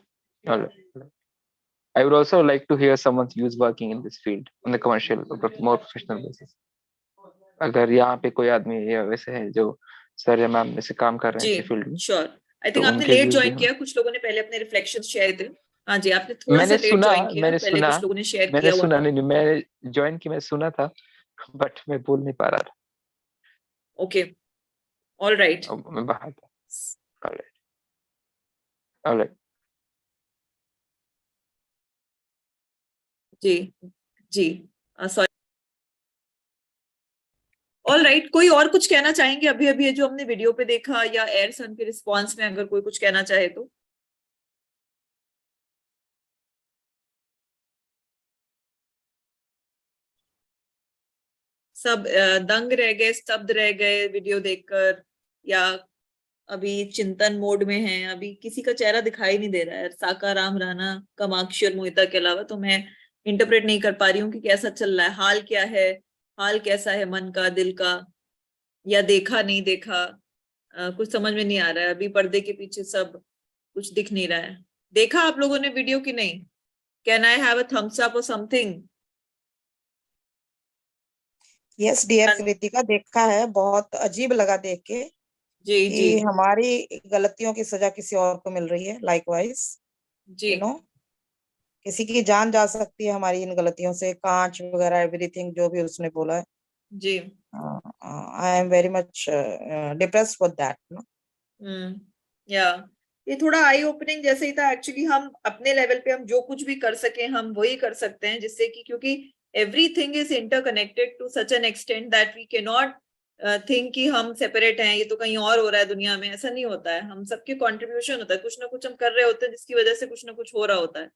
I would also like to hear someone's views working in this field on the commercial, more professional basis. अगर यहाँ पे कोई आदमी या वैसे है जो सर या मैम में से काम कर रहे हैं इसी फील्ड में श्योर। आई थिंक तो आपने उनके लेट views भी ज्वाइन हम किया, कुछ लोगों ने पहले अपने रिफ्लेक्शंस शेयर थे। हाँ जी, आपने थोड़ा सा लेट ज्वाइन किया, पहले कुछ लोगों ने शेयर किया हुआ। नहीं मैं ज्वाइन की मैं सुना था बट मैं बोल नहीं पा रहा था। Okay, all right. मैं बाहर था। ऑलराइट ऑलराइट जी जी सॉरी। ऑल राइट, कोई और कुछ कहना चाहेंगे अभी अभी जो हमने वीडियो पे देखा या एयर सन के रिस्पॉन्स में अगर कोई कुछ कहना चाहे तो? सब दंग रह गए, स्तब्ध रह गए वीडियो देखकर, या अभी चिंतन मोड में हैं? अभी किसी का चेहरा दिखाई नहीं दे रहा है साकाराम राणा, कामाक्षी और मोहिता के अलावा, तो मैं इंटरप्रेट नहीं कर पा रही हूँ कि कैसा चल रहा है, हाल क्या है, हाल कैसा है मन का, दिल का, या देखा नहीं देखा, कुछ समझ में नहीं आ रहा है। अभी पर्दे के पीछे सब कुछ दिख नहीं रहा है। देखा आप लोगों ने वीडियो की नहीं? Can I have a thumbs up और समथिंग? यस डियर कृतिका, देखा है, बहुत अजीब लगा देख के जी कि जी हमारी गलतियों की सजा किसी और को मिल रही है। लाइकवाइज जी किसी की जान जा सकती है हमारी इन गलतियों से, कांच वगैरह एवरीथिंग जो भी उसने बोला है। जी I am very much depressed for that. या ये थोड़ा आई ओपनिंग जैसे ही था एक्चुअली। हम अपने लेवल पे हम जो कुछ भी कर सके हम वही कर सकते हैं, जिससे कि क्योंकि everything is interconnected to such an extent that we can not think कि हम सेपरेट हैं, ये तो कहीं और हो रहा है दुनिया में। ऐसा नहीं होता है, हम सबके कंट्रीब्यूशन होता है, कुछ ना कुछ हम कर रहे होते हैं जिसकी वजह से कुछ ना कुछ हो रहा होता है।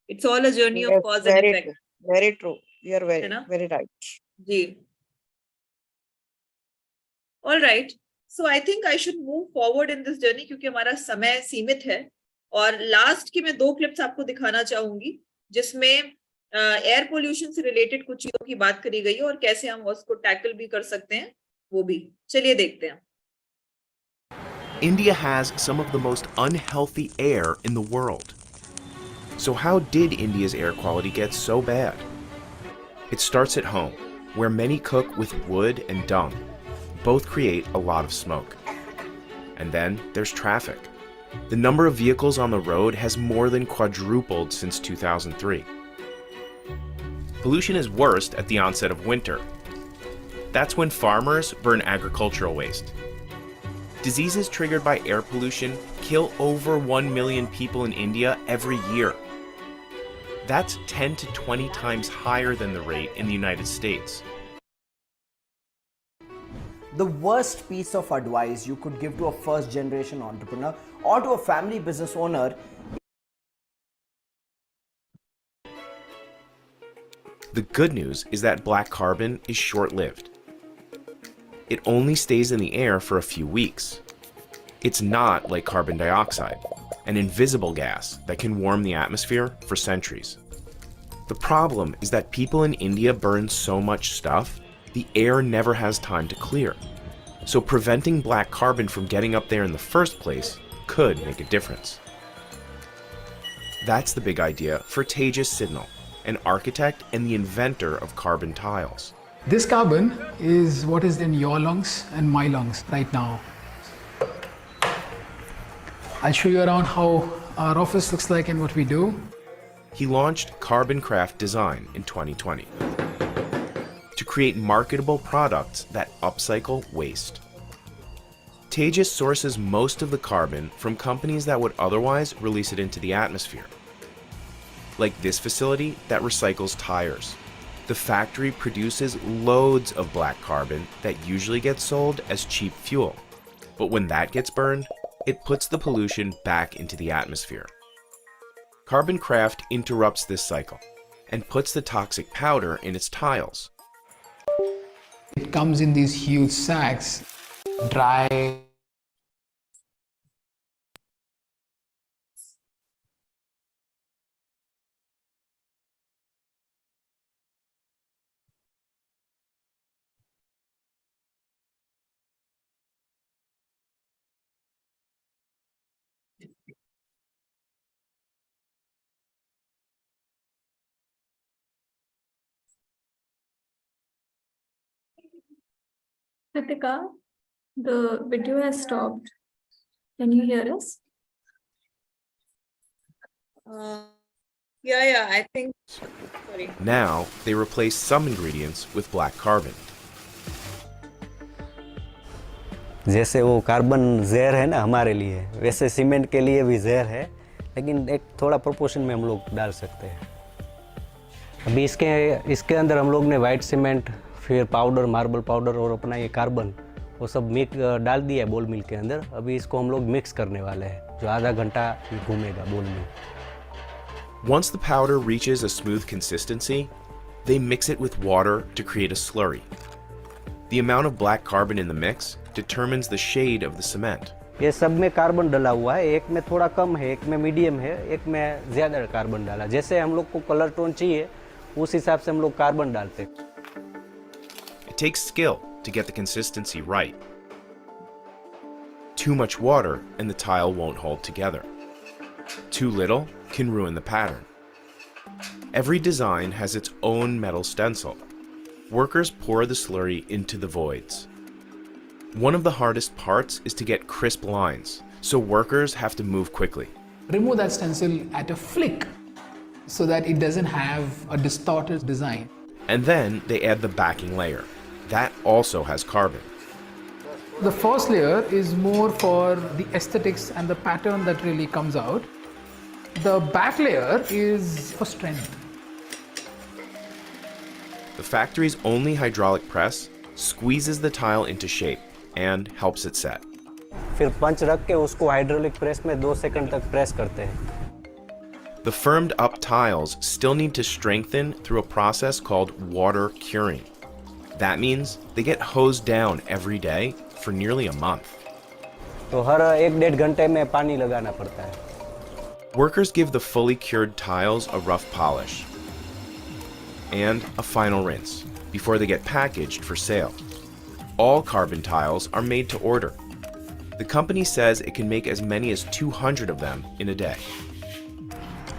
It's all a journey of cause and effect. Very true, you are है ना? Very right. जी all right, so I think I should move forward in this journey क्योंकि हमारा समय सीमित है। और लास्ट की मैं 2 क्लिप्स आपको दिखाना चाहूंगी जिसमें एयर पोल्यूशन से रिलेटेड कुछ चीजों की बात करी गई है और कैसे हम उसको टैकल भी कर सकते हैं, वो भी चलिए देखते हैं। India has some of the most unhealthy air in the world. So how did India's air quality get so bad? It starts at home, where many cook with wood and dung. Both create a lot of smoke. And then there's traffic. The number of vehicles on the road has more than quadrupled since 2003. Pollution is worst at the onset of winter. That's when farmers burn agricultural waste. Diseases triggered by air pollution kill over 1 million people in India every year. That's 10 to 20 times higher than the rate in the United States. The worst piece of advice you could give to a first generation entrepreneur or to a family business owner. The good news is that black carbon is short-lived. It only stays in the air for a few weeks. It's not like carbon dioxide, an invisible gas that can warm the atmosphere for centuries. The problem is that people in India burn so much stuff, the air never has time to clear. So preventing black carbon from getting up there in the first place could make a difference. That's the big idea for Tejas Sidnal, an architect and the inventor of carbon tiles. This carbon is what is in your lungs and my lungs right now. I'll show you around how our office looks like and what we do. He launched Carbon Craft Design in 2020. to create marketable products that upcycle waste. Tejas sources most of the carbon from companies that would otherwise release it into the atmosphere. Like this facility that recycles tires. The factory produces loads of black carbon that usually gets sold as cheap fuel. But when that gets burned, it puts the pollution back into the atmosphere. Carbon Craft interrupts this cycle and puts the toxic powder in its tiles. It comes in these huge sacks, dry. Kritika, the video has stopped. Can you hear us? Yeah, I think. Sorry. Now, they replace some ingredients with black carbon. जैसे वो कार्बन जहर है ना हमारे लिए, वैसे सीमेंट के लिए भी जहर है, लेकिन एक थोड़ा प्रोपोर्शन में हम लोग डाल सकते हैं। अभी इसके अंदर हम लोग ने वाइट सीमेंट, फिर पाउडर, मार्बल पाउडर और अपना ये कार्बन, वो सब मिक्स डाल दिया है बोल मिल के अंदर। अभी इसको हम लोग मिक्स करने वाले हैं, जो आधा घंटा घूमेगा बोल मिल। Once the powder reaches a smooth consistency, they mix it with water to create a slurry. The amount of black carbon in the mix determines the shade of the cement. ये सब में कार्बन डला हुआ है, एक में थोड़ा कम है, एक में मीडियम है, एक में ज़्यादा कार्बन डाला। जैसे हम लोग को कलर टोन चाहिए, उस हिसाब से हम लोग कार्बन डालते हैं। It takes skill to get the consistency right. Too much water and the tile won't hold together. Too little can ruin the pattern. Every design has its own metal stencil. Workers pour the slurry into the voids. One of the hardest parts is to get crisp lines, so workers have to move quickly. Remove that stencil at a flick so that it doesn't have a distorted design. And then they add the backing layer. That also has carbon. The first layer is more for the aesthetics and the pattern that really comes out. The back layer is for strength. The factory's only hydraulic press squeezes the tile into shape and helps it set. फिर पंच रख के उसको हाइड्रोलिक प्रेस में 2 सेकंड तक प्रेस करते हैं। The firmed up tiles still need to strengthen through a process called water curing. That means they get hosed down every day for nearly a month. तो हर 1-1.5 घंटे में पानी लगाना पड़ता है। Workers give the fully cured tiles a rough polish and a final rinse before they get packaged for sale. All carbon tiles are made to order. The company says it can make as many as 200 of them in a day.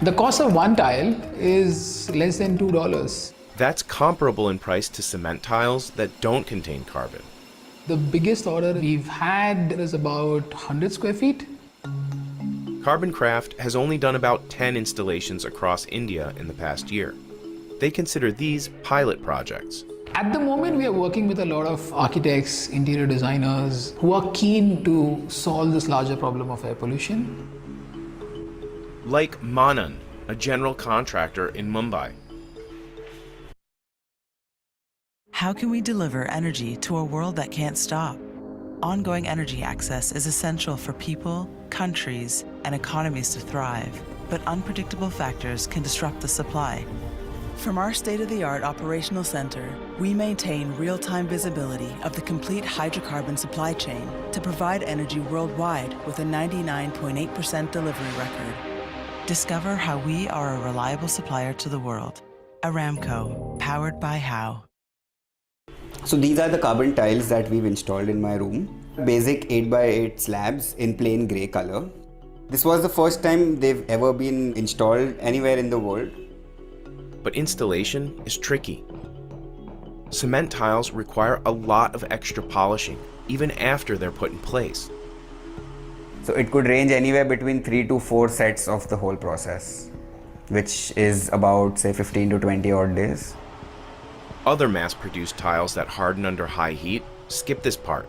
The cost of one tile is less than $2. That's comparable in price to cement tiles that don't contain carbon. The biggest order we've had is about 100 square feet. Carbon Craft has only done about 10 installations across India in the past year. They consider these pilot projects. At the moment, we are working with a lot of architects, interior designers who are keen to solve this larger problem of air pollution. Like Manan, a general contractor in Mumbai. How can we deliver energy to a world that can't stop? Ongoing energy access is essential for people, countries, and economies to thrive, but unpredictable factors can disrupt the supply. From our state-of-the-art operational center, we maintain real-time visibility of the complete hydrocarbon supply chain to provide energy worldwide with a 99.8% delivery record. Discover how we are a reliable supplier to the world. Aramco, powered by How. So these are the carbon tiles that we've installed in my room. Basic 8x8 slabs in plain grey color. This was the first time they've ever been installed anywhere in the world. But installation is tricky. Cement tiles require a lot of extra polishing, even after they're put in place. So it could range anywhere between 3 to 4 sets of the whole process, which is about say 15 to 20 odd days. Other mass-produced tiles that harden under high heat skip this part.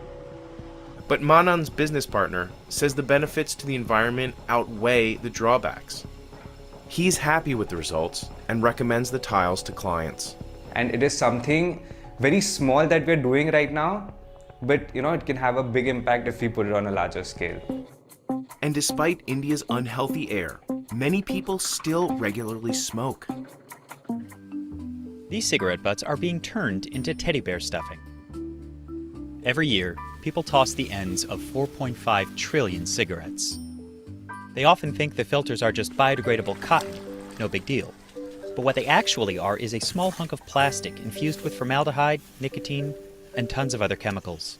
But Manan's business partner says the benefits to the environment outweigh the drawbacks. He's happy with the results and recommends the tiles to clients. And it is something very small that we're doing right now, but it can have a big impact if we put it on a larger scale. And despite India's unhealthy air, many people still regularly smoke. These cigarette butts are being turned into teddy bear stuffing. Every year, people toss the ends of 4.5 trillion cigarettes. They often think the filters are just biodegradable cotton, no big deal. But what they actually are is a small hunk of plastic infused with formaldehyde, nicotine, and tons of other chemicals.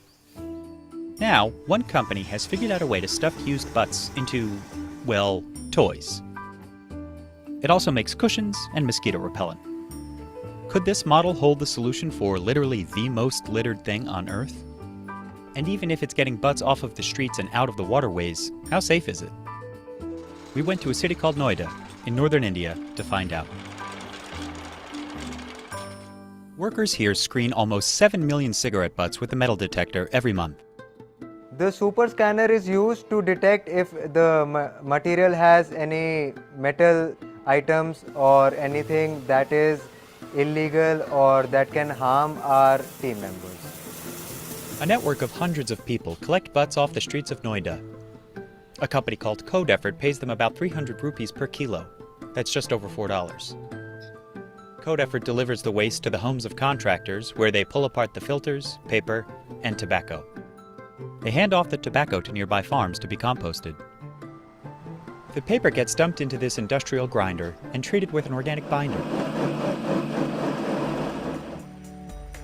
Now, one company has figured out a way to stuff used butts into, well, toys. It also makes cushions and mosquito repellent. Could this model hold the solution for literally the most littered thing on Earth? And even if it's getting butts off of the streets and out of the waterways, how safe is it? We went to a city called Noida, in northern India, to find out. Workers here screen almost 7 million cigarette butts with a metal detector every month. The super scanner is used to detect if the material has any metal items or anything that is illegal or that can harm our team members. A network of hundreds of people collect butts off the streets of Noida. A company called Code Effort pays them about 300 rupees per kilo. That's just over $4. Code Effort delivers the waste to the homes of contractors, where they pull apart the filters, paper, and tobacco. They hand off the tobacco to nearby farms to be composted. The paper gets dumped into this industrial grinder and treated with an organic binder.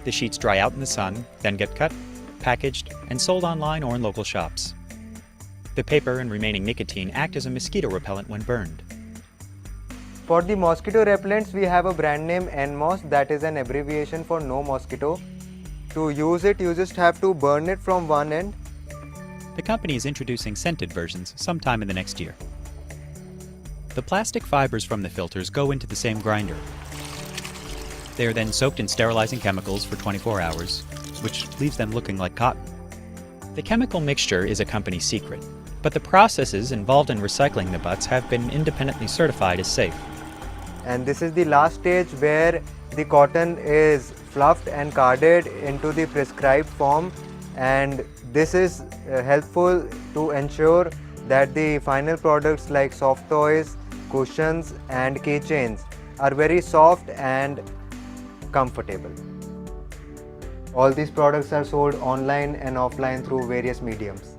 The sheets dry out in the sun, then get cut, packaged, and sold online or in local shops. The paper and remaining nicotine act as a mosquito repellent when burned. For the mosquito repellents, we have a brand name NMOS, that is an abbreviation for no mosquito. To use it, you just have to burn it from one end. The company is introducing scented versions sometime in the next year. The plastic fibers from the filters go into the same grinder. They are then soaked in sterilizing chemicals for 24 hours, which leaves them looking like cotton. The chemical mixture is a company secret, but the processes involved in recycling the butts have been independently certified as safe. And this is the last stage where the cotton is fluffed and carded into the prescribed form, and this is helpful to ensure that the final products like soft toys, cushions and keychains are very soft and comfortable. All these products are sold online and offline through various mediums.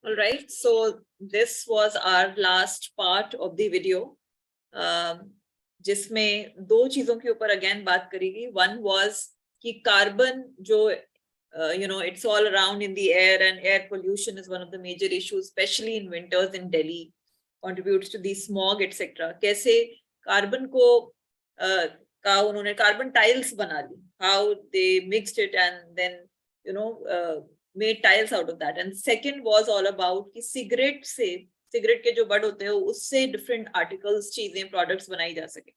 All right, so this was our last part of the video, जिसमें दो चीजों के ऊपर again बात करेगी. One was कि carbon जो it's all around in the air, and air pollution is one of the major issues, especially in winters in Delhi, contributes to the smog, etc. कैसे carbon को का उन्होंने carbon tiles बना ली, how they mixed it and then made tiles out of that. And second was all about कि सिगरेट के जो बड होते हैं उससे different articles, चीजें, products बनाई जा सके.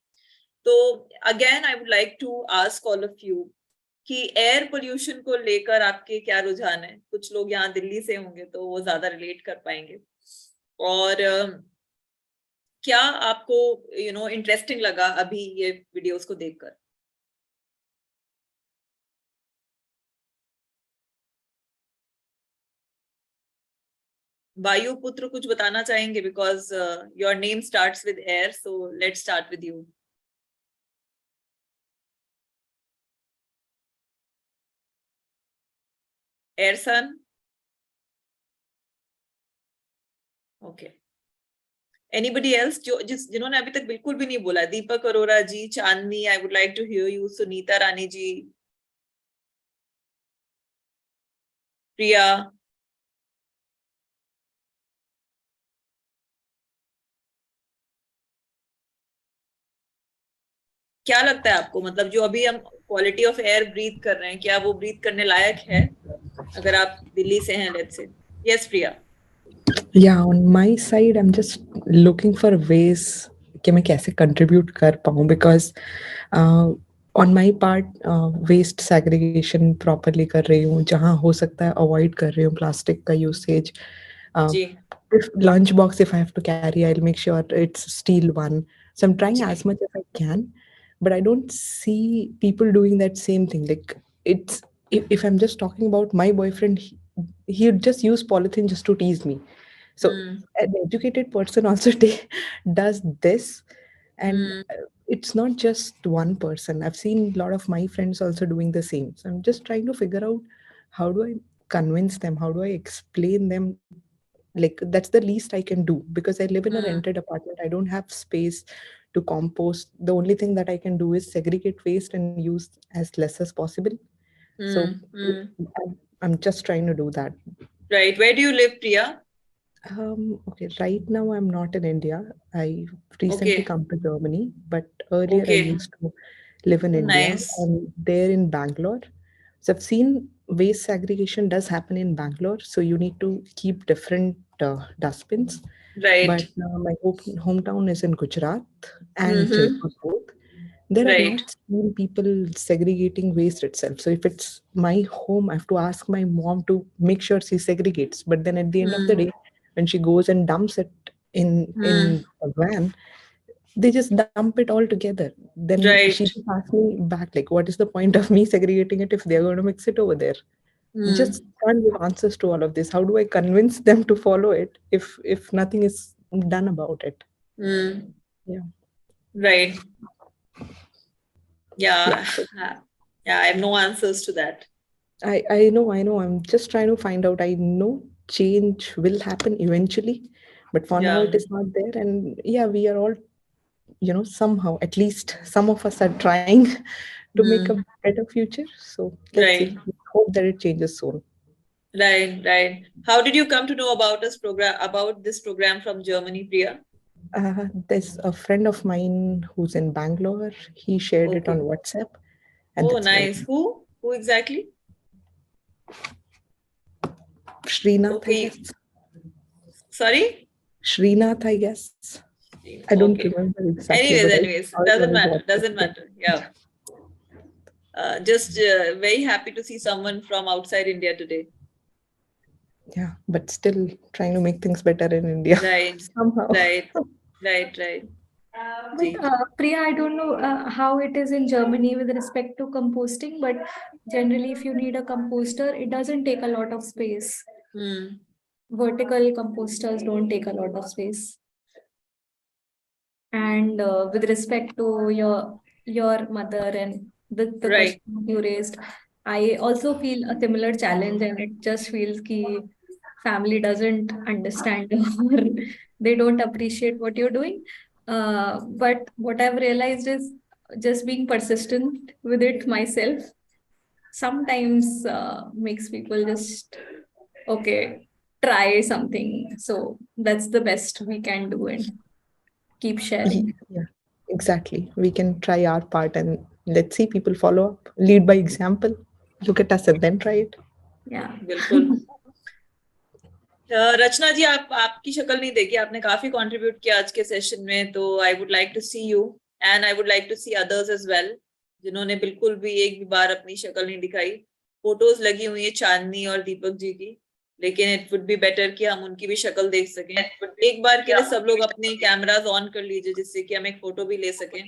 तो again I would like to ask all of you कि एयर पोल्यूशन को लेकर आपके क्या रुझान है. कुछ लोग यहाँ दिल्ली से होंगे तो वो ज्यादा रिलेट कर पाएंगे. और क्या आपको इंटरेस्टिंग लगा अभी ये वीडियोस को देखकर? वायु पुत्र कुछ बताना चाहेंगे, because your name starts with air, so let's start with you. Air son, okay. Anybody else जिन्होंने अभी तक बिल्कुल भी नहीं बोला? Deepak Arora ji, Chandni, I would like to hear you. Sunita Rani ji, Priya, क्या लगता है आपको, मतलब जो अभी हम क्वालिटी ऑफ एयर ब्रीथ कर रहे हैं, क्या वो ब्रीथ करने लायक है अगर आप दिल्ली से हैं? Let's say. Yes Priya. Yeah, on my side, I'm just looking for ways कि मैं कैसे contribute कर पाऊँ because on my part waste segregation properly कर रही हूँ, जहाँ हो सकता है avoid कर रही हूँ plastic का usage. Uh, ji if lunch box if I have to carry, I'll make sure it's steel one. So I'm trying as much as I can, but I don't see people doing that same thing. Like it's if I'm just talking about my boyfriend, he would just use polythene just to tease me. So hmm an educated person also does this, and hmm it's not just one person. I've seen a lot of my friends also doing the same. So I'm just trying to figure out how do I convince them, how do I explain them, like that's the least I can do because I live in a hmm rented apartment. I don't have space to compost. The only thing that I can do is segregate waste and use as less as possible. So hmm I'm just trying to do that. Right. Where do you live, Priya? Okay, right now I'm not in India. I recently Okay. come to Germany, but earlier I Okay. used to live in India. Nice. I'm there in Bangalore. So I've seen waste segregation does happen in Bangalore. So you need to keep different dustbins. But Right. my hometown is in Gujarat and Mm-hmm. Jaipur both. There I've Right. not seen people segregating waste itself. So if it's my home, I have to ask my mom to make sure she segregates. But then at the end of the Hmm. day, when she goes and dumps it in Hmm. a van, they just dump it all together. Then she Right. just asks me back, like, what is the point of me segregating it if they're going to mix it over there? Just Hmm. can't give answers to all of this. How do I convince them to follow it if nothing is done about it? Hmm. Yeah. Right. Yeah. Yeah. So Yeah. I have no answers to that. I know. I'm just trying to find out. I know change will happen eventually, but for now Yeah. it is not there. And yeah, we are all, somehow, at least some of us are trying to make a Hmm. better future. So let's see. Right. Hope that it changes soon. Right. Right. How did you come to know about this program from Germany, Priya? There's a friend of mine who's in Bangalore. He shared it on Okay. WhatsApp, and Oh, that's how I nice. Who? Who exactly? Srinath, I Okay. guess. Sorry? Srinath, I guess. I don't Okay. remember exactly, but Anyways, I anyways, saw it doesn't on his matter. WhatsApp. Doesn't matter. Yeah. Just very happy to see someone from outside India today. Yeah, but still trying to make things better in India Right. somehow. Right. Right. Right. But Ji. Priya, I don't know how it is in Germany with respect to composting, but generally, if you need a composter, it doesn't take a lot of space. Hmm. Vertical composters don't take a lot of space. And with respect to your mother and the Right. question you raised, I also feel a similar challenge, and it just feels ki family doesn't understand or they don't appreciate what you're doing. But what I've realized is just being persistent with it myself sometimes makes people just okay, try something. So that's the best we can do and keep sharing. Yeah, exactly. We can try our part and let's see people follow up. Lead by example. Look at us and then try it. Yeah. बिल्कुल रचना जी आपकी शक्ल नहीं देखी आपने काफी कंट्रीब्यूट किया आज के सेशन में तो I would like to see you and I would like to see others as well जिन्होंने बिल्कुल भी एक भी बार अपनी शक्ल नहीं दिखाई फोटोज लगी हुई है चांदनी और दीपक जी की लेकिन इट वुड बी बेटर कि हम उनकी भी शक्ल देख सकें एक बार के लिए सब लोग अपने कैमरास ऑन कर लीजिए जिससे कि हम एक फोटो भी ले सकें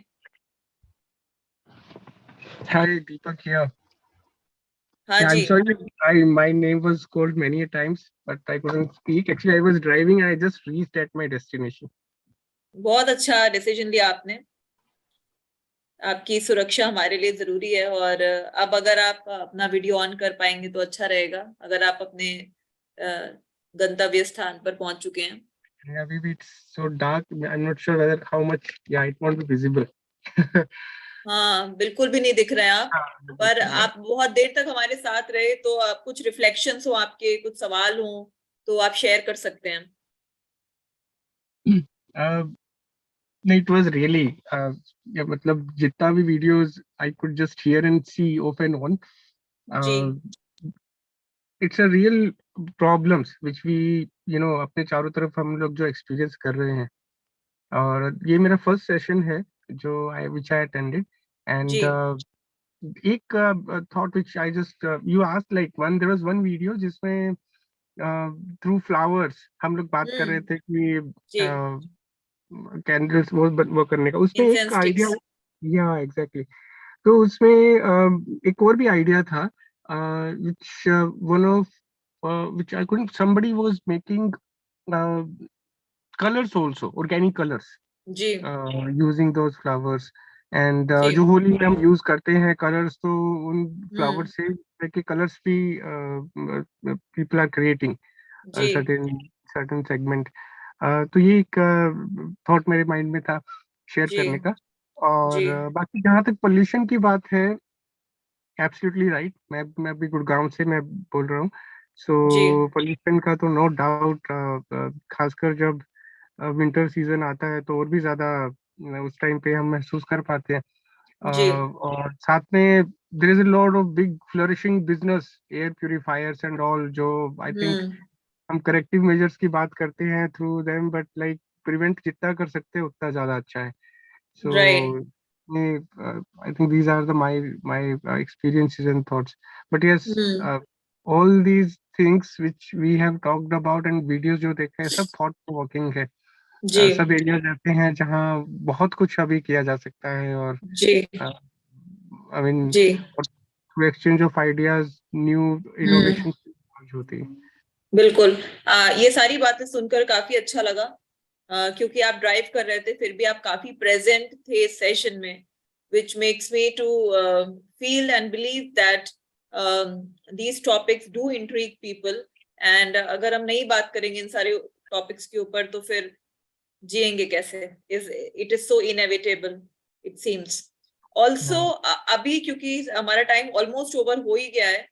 Hi, Deepak here. हाँ Yeah, ji I'm sorry. My name was called many a times, but I couldn't speak. Actually, I was driving and I just reached at my destination. बहुत अच्छा डिसीजन लिया आपने आपकी सुरक्षा हमारे लिए जरूरी है और अब अगर आप अपना वीडियो ऑन कर पाएंगे तो अच्छा रहेगा अगर आप अपने गंतव्य स्थान पर पहुंच चुके हैं Yeah, maybe it's so dark. I'm not sure whether how much. Yeah, it won't be visible. हाँ बिल्कुल भी नहीं दिख रहे हैं आप पर आप बहुत देर तक हमारे साथ रहे तो आप कुछ रिफ्लेक्शंस हो आपके कुछ सवाल हो तो आप शेयर कर सकते हैं No, it was really. Yeah, मतलब जितना भी videos I could just hear and see off and on. जी It's a real problems which we अपने चारों तरफ हम लोग जो एक्सपीरियंस कर रहे हैं, और ये मेरा फर्स्ट सेशन है जो विच आई अटेंडेड, एंड एक thought which I just you asked like one there was one video जिसमें थ्रू फ्लावर्स हम लोग बात कर रहे थे कि कैंडल्स वो करने का, उसमें एक इंसेंस आइडिया, स्टिक्स। या एग्जैक्टली, तो उसमें एक और भी आइडिया था, which one of which I couldn't, somebody was making colors also, organic colors, जी using those flowers, and जी जो होली में हम यूज करते हैं कलर्स, तो उन फ्लावर हम्म से के कलर्स भी पीपल आर क्रिएटिंग जी सर्टेन सर्टेन सेगमेंट। तो ये एक थॉट मेरे माइंड में था शेयर जी करने का। और जी बाकी जहाँ तक पोल्यूशन की बात है, एब्सोल्युटली राइट, मैं भी गुड़गांव से मैं बोल रहा हूँ। सो जी पोल्यूशन का तो नो डाउट, खासकर जब विंटर सीजन आता है तो और भी ज्यादा उस टाइम पे हम महसूस कर पाते हैं। जी और साथ में there is a lot of big flourishing business, air purifiers and all, जो आई थिंक हम्म हम करेक्टिव मेजर्स की बात करते हैं through them, but like prevent जितना कर सकते हैं उतना ज्यादा अच्छा है। So right I think these are the my experiences and thoughts. But yes, hmm all these things which we have talked about and videos जो देखे हैं सब thought provoking है। जी सब एरियाज ऐसे हैं जहाँ बहुत कुछ अभी किया जा सकता है, और जी I mean ji through exchange of ideas, new hmm innovations होती है। बिल्कुल। ये सारी बातें सुनकर काफी अच्छा लगा, क्योंकि आप ड्राइव कर रहे थे फिर भी आप काफी प्रेजेंट थे सेशन में, which makes me to feel and believe that these topics do intrigue people, and अगर हम नहीं बात करेंगे इन सारे टॉपिक्स के ऊपर तो फिर जिएंगे कैसे? It is so inevitable it seems. Also अभी क्योंकि हमारा टाइम ऑलमोस्ट ओवर हो ही गया है,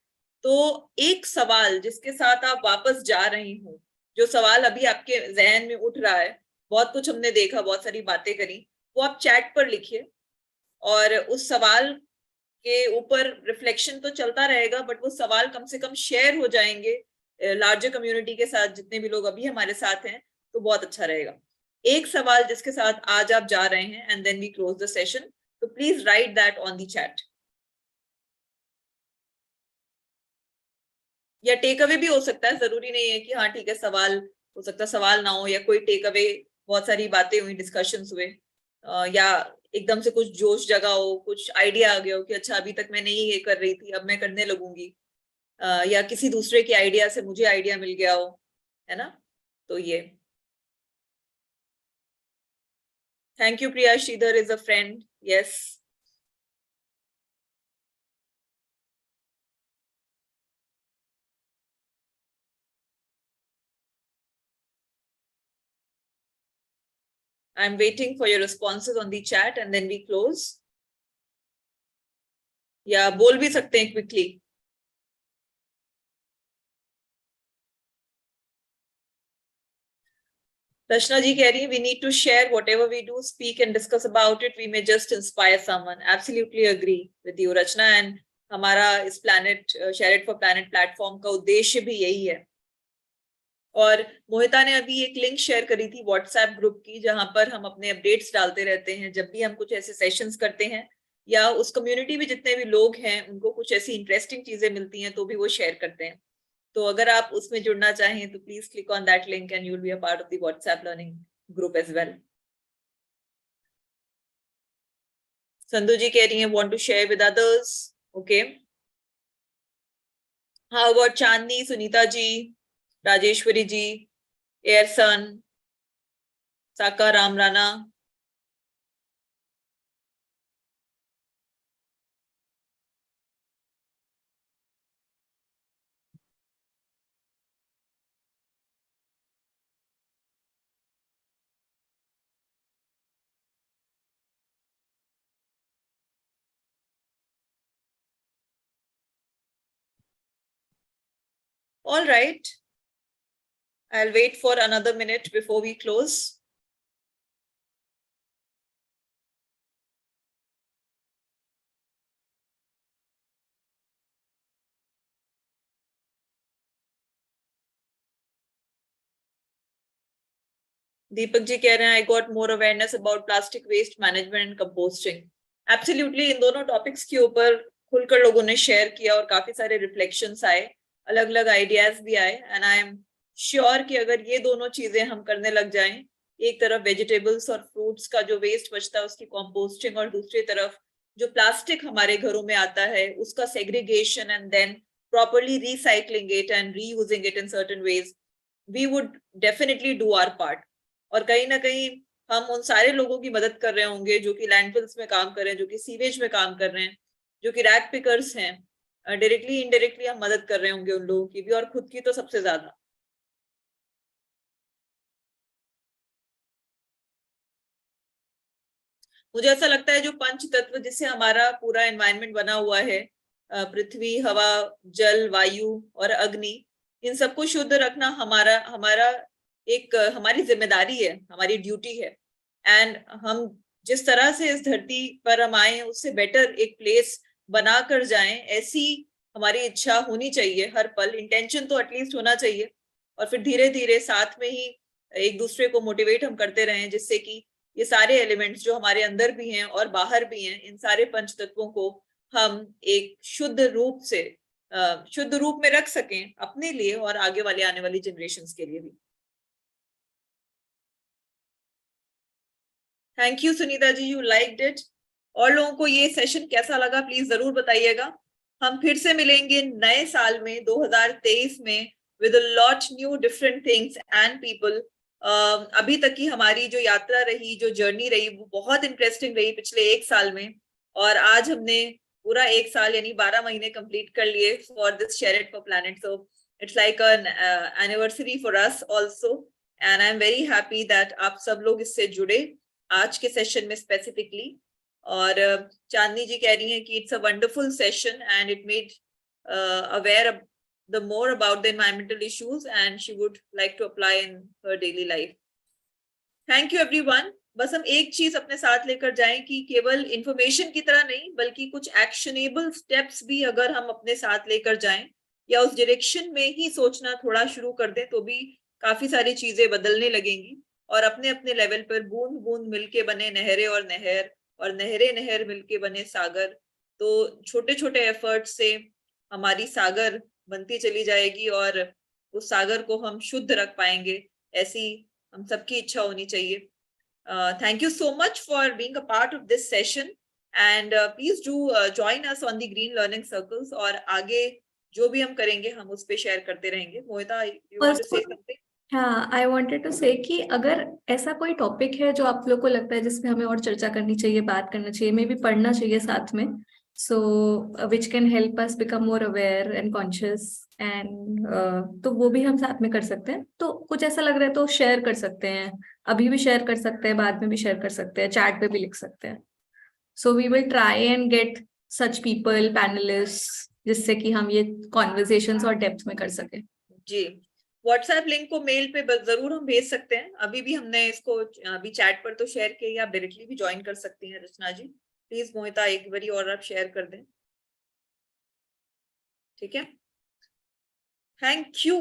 तो एक सवाल जिसके साथ आप वापस जा रही हो, जो सवाल अभी आपके जहन में उठ रहा है, बहुत कुछ हमने देखा, बहुत सारी बातें करी, वो आप चैट पर लिखिए, और उस सवाल के ऊपर रिफ्लेक्शन तो चलता रहेगा, बट वो सवाल कम से कम शेयर हो जाएंगे लार्जर कम्युनिटी के साथ, जितने भी लोग अभी हमारे साथ हैं, तो बहुत अच्छा रहेगा। एक सवाल जिसके साथ आज आप जा रहे हैं, and then we close the session, तो please write that on the chat. या टेक अवे भी हो सकता है, जरूरी नहीं है कि हाँ ठीक है सवाल, हो सकता है सवाल ना हो, या कोई टेक अवे, बहुत सारी बातें हुई, डिस्कशंस हुए, या एकदम से कुछ जोश जगा हो, कुछ आइडिया आ गया हो कि अच्छा अभी तक मैं नहीं ये कर रही थी अब मैं करने लगूंगी, या किसी दूसरे के आइडिया से मुझे आइडिया मिल गया हो, है ना? तो ये thank you Priya, Sridhar is a friend, yes. I'm waiting for your responses on the chat and then we close. या बोल भी सकते हैं क्विकली। Rachna ji कह रही है we need to share whatever we do, speak and discuss about it, we may just inspire someone. Absolutely agree with you Rachna, and हमारा इस planet SharEd for Planet platform का उद्देश्य भी यही है। और मोहिता ने अभी एक लिंक शेयर करी थी व्हाट्सएप ग्रुप की, जहां पर हम अपने अपडेट्स डालते रहते हैं जब भी हम कुछ ऐसे सेशंस करते हैं, या उस कम्युनिटी में जितने भी लोग हैं उनको कुछ ऐसी इंटरेस्टिंग चीजें मिलती हैं तो भी वो शेयर करते हैं। तो अगर आप उसमें जुड़ना चाहें तो please click on that link and you will be a part of the WhatsApp learning group as well. Sandhu ji कह रही हैं want to share with others, okay. How about Chandni, Sunita ji, Rajeshwari ji, Airson, Saka Ram Rana? All right, I'll wait for another minute before we close. Deepak ji कह रहे हैं I got more awareness about plastic waste management and composting. Absolutely इन दोनों टॉपिक्स के ऊपर खुलकर लोगों ने शेयर किया और काफी सारे रिफ्लेक्शंस आए, अलग अलग आइडियाज भी आए. एंड आई एम श्योर कि अगर ये दोनों चीजें हम करने लग जाएं, एक तरफ वेजिटेबल्स और फ्रूट्स का जो वेस्ट बचता है उसकी कंपोस्टिंग, और दूसरी तरफ जो प्लास्टिक हमारे घरों में आता है उसका segregation and then properly recycling it and reusing it in certain ways, we would definitely do our part. और कहीं ना कहीं हम उन सारे लोगों की मदद कर रहे होंगे जो कि लैंडफिल्स में काम कर रहे हैं, जो कि सीवेज में काम कर रहे हैं, जो कि रैग पिकर्स हैं. डायरेक्टली इनडायरेक्टली हम मदद कर रहे होंगे उन लोगों की भी, और खुद की तो सबसे ज्यादा. मुझे ऐसा लगता है जो पंच तत्व जिससे हमारा पूरा एनवायरनमेंट बना हुआ है, पृथ्वी, हवा, जल, वायु और अग्नि, इन सबको शुद्ध रखना हमारा हमारा एक हमारी जिम्मेदारी है, हमारी ड्यूटी है. एंड हम जिस तरह से इस धरती पर हम आए उससे बेटर एक प्लेस बना कर जाएं, ऐसी हमारी इच्छा होनी चाहिए हर पल. इंटेंशन तो एटलीस्ट होना चाहिए, और फिर धीरे धीरे साथ में ही एक दूसरे को मोटिवेट हम करते रहें, जिससे कि ये सारे एलिमेंट्स जो हमारे अंदर भी हैं और बाहर भी हैं, इन सारे पंच तत्वों को हम एक शुद्ध रूप में रख सकें अपने लिए और आगे वाले आने वाली जनरेशंस के लिए भी. Thank you Sunita ji, you liked it. और लोगों को ये सेशन कैसा लगा प्लीज जरूर बताइएगा. हम फिर से मिलेंगे नए साल में 2023 में with a lot new different things and people. अभी तक की हमारी जो यात्रा रही, जो जर्नी रही, वो बहुत इंटरेस्टिंग रही पिछले एक साल में. और आज हमने पूरा एक साल यानी 12 महीने कंप्लीट कर लिए for this SharEd for Planet. So it's like an anniversary for us also, and I'm very happy that आप सब लोग इससे जुड़े आज के सेशन में स्पेसिफिकली. और चांदनी जी कह रही हैं कि it's a wonderful session and it made aware the more about the environmental issues and she would like to apply in her daily life. Thank you everyone. बस हम एक चीज अपने साथ लेकर जाएं कि केवल इंफॉर्मेशन की तरह नहीं बल्कि कुछ एक्शनेबल स्टेप्स भी अगर हम अपने साथ लेकर जाएं या उस डायरेक्शन में ही सोचना थोड़ा शुरू कर दें तो भी काफी सारी चीजें बदलने लगेंगी. और अपने अपने लेवल पर बूंद बूंद मिलके बने नहरें और नहरें नहर मिलके बने सागर. तो छोटे छोटे एफर्ट से हमारी सागर बनती चली जाएगी और उस सागर को हम शुद्ध रख पाएंगे, ऐसी हम सबकी इच्छा होनी चाहिए. Thank you so much for being a part of this session and please do join us on the Green Learning Circles. और आगे जो भी हम करेंगे हम उस पे शेयर करते रहेंगे. मोहिता, you want to say something? हाँ, I wanted to say कि अगर ऐसा कोई टॉपिक है जो आप लोग को लगता है जिसमें हमें और चर्चा करनी चाहिए, बात करना चाहिए, मे भी पढ़ना चाहिए साथ में, so which can help us become more aware and conscious and तो वो भी हम साथ में कर सकते हैं. तो कुछ ऐसा लग रहा है तो शेयर कर सकते हैं, अभी भी शेयर कर सकते हैं, बाद में भी शेयर कर सकते हैं, चैट पे भी लिख सकते हैं. So we will try and get such people, panelists, जिससे कि हम ये conversations और डेप्थ में कर सकें. जी, व्हाट्सएप लिंक को मेल पे जरूर हम भेज सकते हैं. अभी भी हमने इसको अभी चैट पर तो शेयर किया, या आप डायरेक्टली भी ज्वाइन कर सकती हैं. रचना जी प्लीज, मोहिता एक बारी और आप शेयर कर दें, ठीक है? Thank you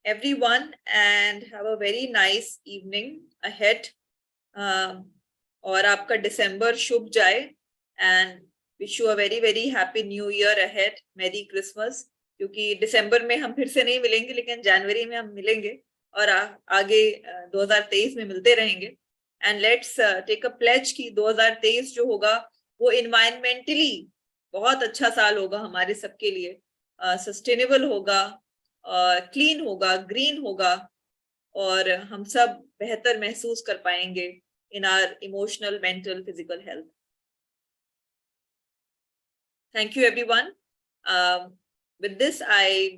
everyone and have a very nice evening ahead. और आपका दिसंबर शुभ जाए and wish you a very very happy new year ahead. मेरी क्रिसमस, क्योंकि दिसंबर में हम फिर से नहीं मिलेंगे लेकिन जनवरी में हम मिलेंगे और आगे 2023 में मिलते रहेंगे. And let's take a pledge कि 2023 जो होगा वो इन्वायरमेंटली बहुत अच्छा साल होगा हमारे सबके लिए. सस्टेनेबल होगा, क्लीन होगा, ग्रीन होगा, और हम सब बेहतर महसूस कर पाएंगे in our emotional, mental, physical health. Thank you everyone. With this, I